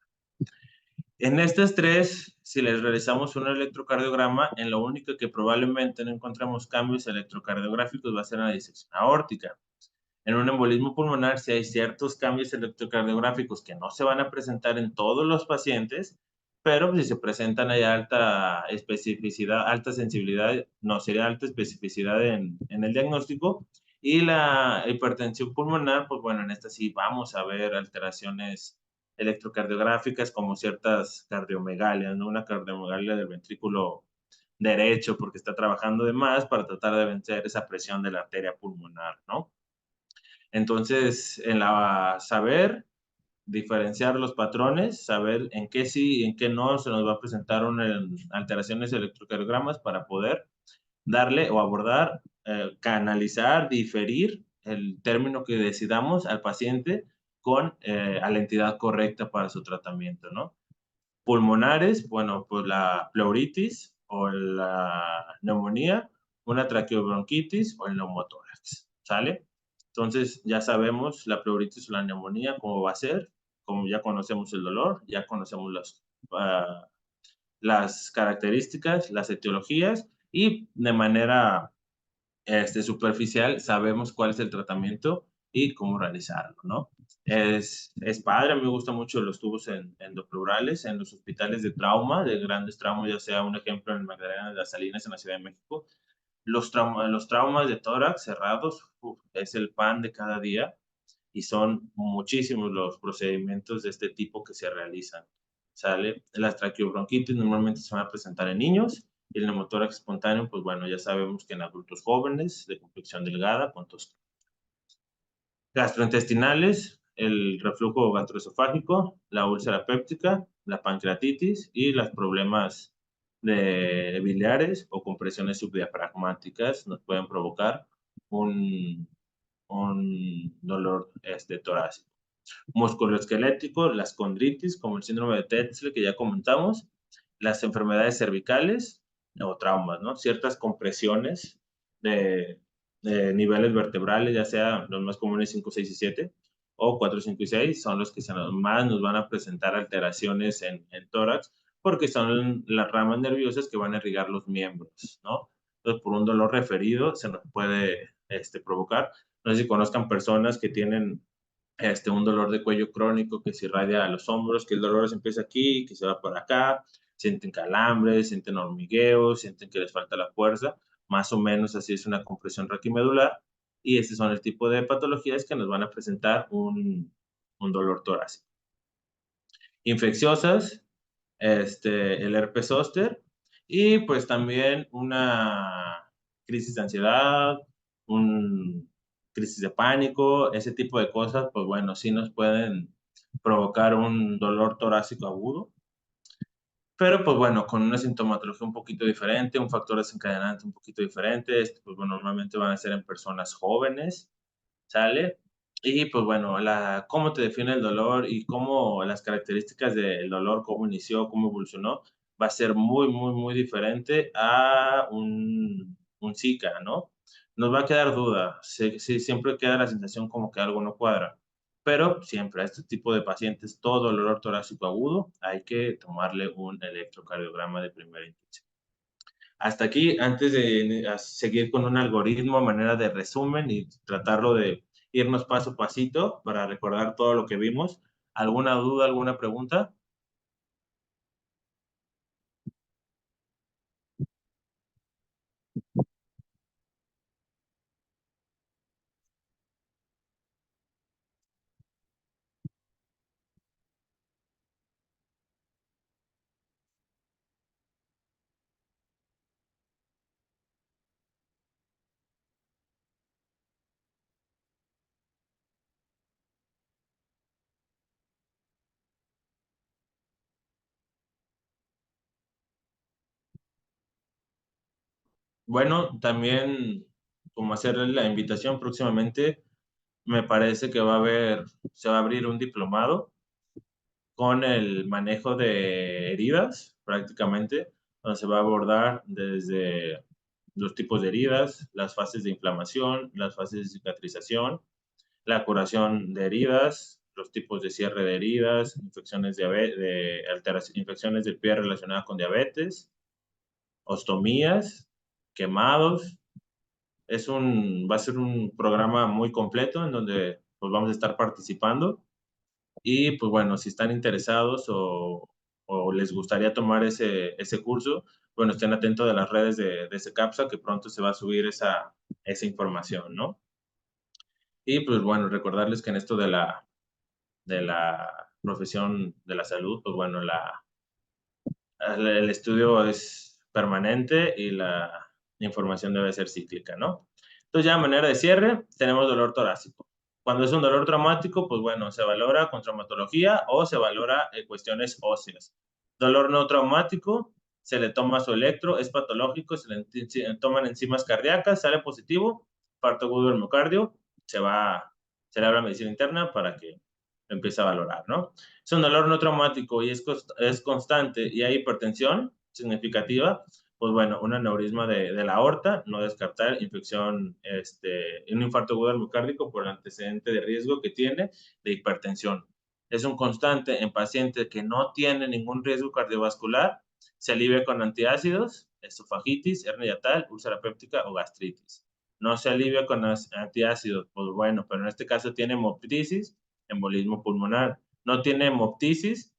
En estas tres, si les realizamos un electrocardiograma, en lo único que probablemente no encontramos cambios electrocardiográficos va a ser en la disección aórtica. En un embolismo pulmonar, si hay ciertos cambios electrocardiográficos que no se van a presentar en todos los pacientes, pero si se presentan hay alta especificidad, alta sensibilidad, no, sería alta especificidad en el diagnóstico. Y la hipertensión pulmonar, pues bueno, en esta sí vamos a ver alteraciones electrocardiográficas como ciertas cardiomegalias, ¿no? Una cardiomegalia del ventrículo derecho porque está trabajando de más para tratar de vencer esa presión de la arteria pulmonar, ¿no? Entonces, saber diferenciar los patrones, saber en qué sí y en qué no se nos va a presentar alteraciones electrocardiogramas para poder darle o abordar, canalizar, diferir el término que decidamos al paciente a la entidad correcta para su tratamiento, ¿no? Pulmonares, bueno, pues la pleuritis o la neumonía, una traqueobronquitis o el neumotórax, ¿sale? Entonces ya sabemos la pleuritis o la neumonía cómo va a ser, como ya conocemos el dolor, ya conocemos las características, las etiologías y de manera superficial sabemos cuál es el tratamiento y cómo realizarlo, ¿no? Es padre, a mí me gustan mucho los tubos endopleurales en los hospitales de trauma, de grandes traumas, ya sea un ejemplo en Magdalena de las Salinas en la Ciudad de México. Los traumas de tórax cerrados es el pan de cada día y son muchísimos los procedimientos de este tipo que se realizan. ¿Sale? Las traqueobronquitis normalmente se van a presentar en niños y el neumotórax espontáneo, pues bueno, ya sabemos que en adultos jóvenes de complexión delgada con tos. Gastrointestinales, el reflujo gastroesofágico, la úlcera péptica, la pancreatitis y los problemas de biliares o compresiones subdiafragmáticas nos pueden provocar un dolor torácico. Musculoesquelético, las condritis, como el síndrome de Tetzel que ya comentamos, las enfermedades cervicales o traumas, ¿no? Ciertas compresiones de niveles vertebrales, ya sea los más comunes 5, 6 y 7, o 4, 5 y 6, son los que más nos van a presentar alteraciones en tórax, porque son las ramas nerviosas que van a irrigar los miembros, ¿no? Entonces, por un dolor referido se nos puede provocar. No sé si conozcan personas que tienen un dolor de cuello crónico que se irradia a los hombros, que el dolor se empieza aquí, que se va por acá, sienten calambres, sienten hormigueos, sienten que les falta la fuerza, más o menos así es una compresión raquimedular, y estos son el tipo de patologías que nos van a presentar un dolor torácico. Infecciosas, el herpes zóster, y pues también una crisis de ansiedad, crisis de pánico, ese tipo de cosas, pues bueno, sí nos pueden provocar un dolor torácico agudo, pero pues bueno, con una sintomatología un poquito diferente, un factor desencadenante un poquito diferente, pues bueno, normalmente van a ser en personas jóvenes, ¿sale? Y pues bueno, cómo te define el dolor y cómo las características del dolor, cómo inició, cómo evolucionó, va a ser muy, muy, muy diferente a un Zika, ¿no? Nos va a quedar duda, sí, siempre queda la sensación como que algo no cuadra, pero siempre a este tipo de pacientes, todo dolor torácico agudo, hay que tomarle un electrocardiograma de primera intención. Hasta aquí, antes de seguir con un algoritmo a manera de resumen y tratarlo de irnos paso a pasito para recordar todo lo que vimos, ¿alguna duda, alguna pregunta? Bueno, también como hacerle la invitación próximamente, me parece que se va a abrir un diplomado con el manejo de heridas, prácticamente, donde se va a abordar desde los tipos de heridas, las fases de inflamación, las fases de cicatrización, la curación de heridas, los tipos de cierre de heridas, infecciones del pie relacionadas con diabetes, ostomías, quemados. Va a ser un programa muy completo en donde pues, vamos a estar participando. Y pues bueno, si están interesados o les gustaría tomar ese curso, bueno, estén atentos de las redes de SECAPSA, que pronto se va a subir esa información, ¿no? Y pues bueno, recordarles que en esto de la profesión de la salud, pues bueno, el estudio es permanente y la información debe ser cíclica, ¿no? Entonces ya de manera de cierre, tenemos dolor torácico. Cuando es un dolor traumático, pues bueno, se valora con traumatología o se valora cuestiones óseas. Dolor no traumático, se le toma su electro, es patológico, se le toman enzimas cardíacas, sale positivo, parto agudo del miocardio, se le habla medicina interna para que empiece a valorar, ¿no? Es un dolor no traumático y es constante y hay hipertensión significativa, pues bueno, un aneurisma de la aorta, no descartar infección, un infarto agudo del miocárdico por el antecedente de riesgo que tiene de hipertensión. Es un constante en pacientes que no tienen ningún riesgo cardiovascular, se alivia con antiácidos, esofagitis, hernia yatal, úlcera péptica o gastritis. No se alivia con antiácidos, pues bueno, pero en este caso tiene hemoptisis, embolismo pulmonar. No tiene hemoptisis,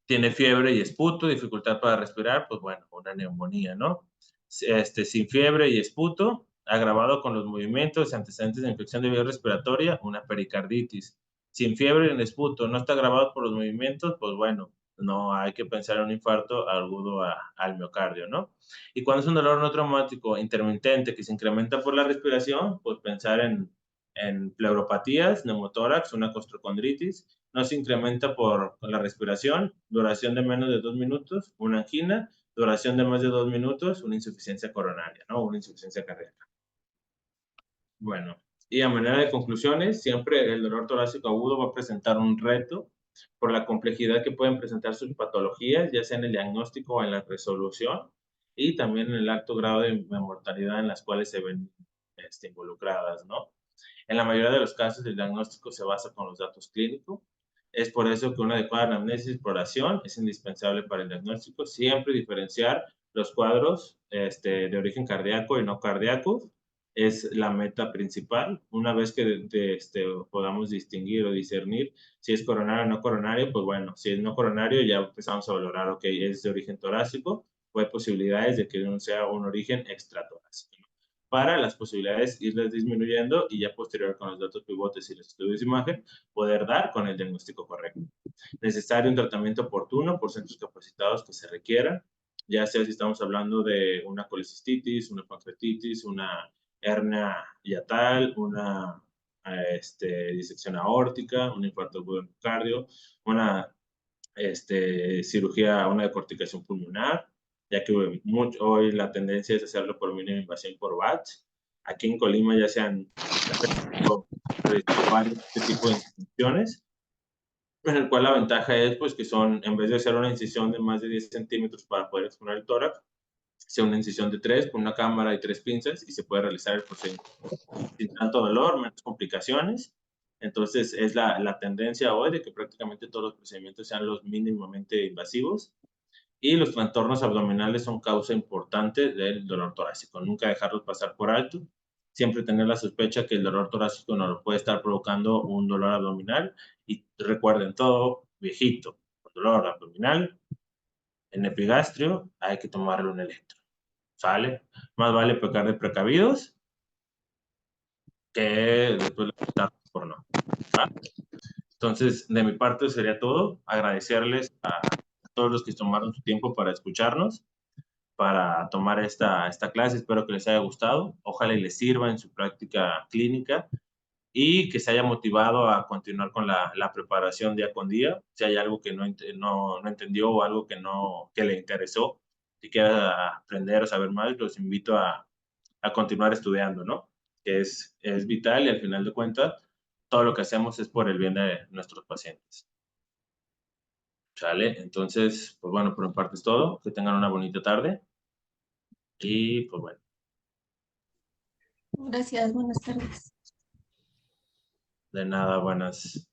tiene fiebre y esputo, dificultad para respirar, pues bueno, una neumonía, ¿no? Sin fiebre y esputo, agravado con los movimientos, antecedentes de infección de vía respiratoria, una pericarditis. Sin fiebre y esputo, no está agravado por los movimientos, pues bueno, no hay que pensar en un infarto agudo al miocardio, ¿no? Y cuando es un dolor no traumático intermitente que se incrementa por la respiración, pues pensar en pleuropatías, neumotórax, una costrocondritis, no se incrementa por la respiración, duración de menos de 2 minutos, una angina, duración de más de 2 minutos, una insuficiencia coronaria, ¿no? Una insuficiencia cardíaca. Bueno, y a manera de conclusiones, siempre el dolor torácico agudo va a presentar un reto por la complejidad que pueden presentar sus patologías, ya sea en el diagnóstico o en la resolución, y también en el alto grado de mortalidad en las cuales se ven involucradas, ¿no? En la mayoría de los casos, el diagnóstico se basa con los datos clínicos. Es por eso que una adecuada anamnesis y exploración es indispensable para el diagnóstico. Siempre diferenciar los cuadros de origen cardíaco y no cardíaco es la meta principal. Una vez que podamos distinguir o discernir si es coronario o no coronario, pues bueno, si es no coronario ya empezamos a valorar, ok, es de origen torácico o hay posibilidades de que sea un origen extratorácico, ¿no? Para las posibilidades irlas disminuyendo y ya posterior con los datos pivotes y los estudios de imagen, poder dar con el diagnóstico correcto. Necesario un tratamiento oportuno por centros capacitados que se requieran, ya sea si estamos hablando de una colecistitis, una pancreatitis, una hernia yatal, una disección aórtica, un infarto agudo del miocardio, una cirugía, una decorticación pulmonar, ya que hoy la tendencia es hacerlo por mínima invasión por batch. Aquí en Colima ya se han varios este tipo de instituciones, en el cual la ventaja es pues, que son, en vez de hacer una incisión de más de 10 centímetros para poder exponer el tórax, sea una incisión de 3 con una cámara y 3 pinzas y se puede realizar el procedimiento sin tanto dolor, menos complicaciones. Entonces, es la tendencia hoy de que prácticamente todos los procedimientos sean los mínimamente invasivos y los trastornos abdominales son causa importante del dolor torácico. Nunca dejarlos pasar por alto. Siempre tener la sospecha que el dolor torácico nos lo puede estar provocando un dolor abdominal. Y recuerden todo, viejito, con dolor abdominal, en epigastrio, hay que tomarle un electro. ¿Sale? Más vale pecar de precavidos que después lamentar por no. ¿Va? Entonces, de mi parte sería todo. Agradecerles a todos los que tomaron su tiempo para escucharnos, para tomar esta clase. Espero que les haya gustado. Ojalá y les sirva en su práctica clínica y que se haya motivado a continuar con la preparación día con día. Si hay algo que no entendió o algo que le interesó, Si quieren aprender o saber más, los invito a continuar estudiando, ¿no? Que es vital y al final de cuentas, todo lo que hacemos es por el bien de nuestros pacientes. ¿Sale? Entonces, pues bueno, por mi parte es todo. Que tengan una bonita tarde. Y pues bueno. Gracias, buenas tardes. De nada, buenas.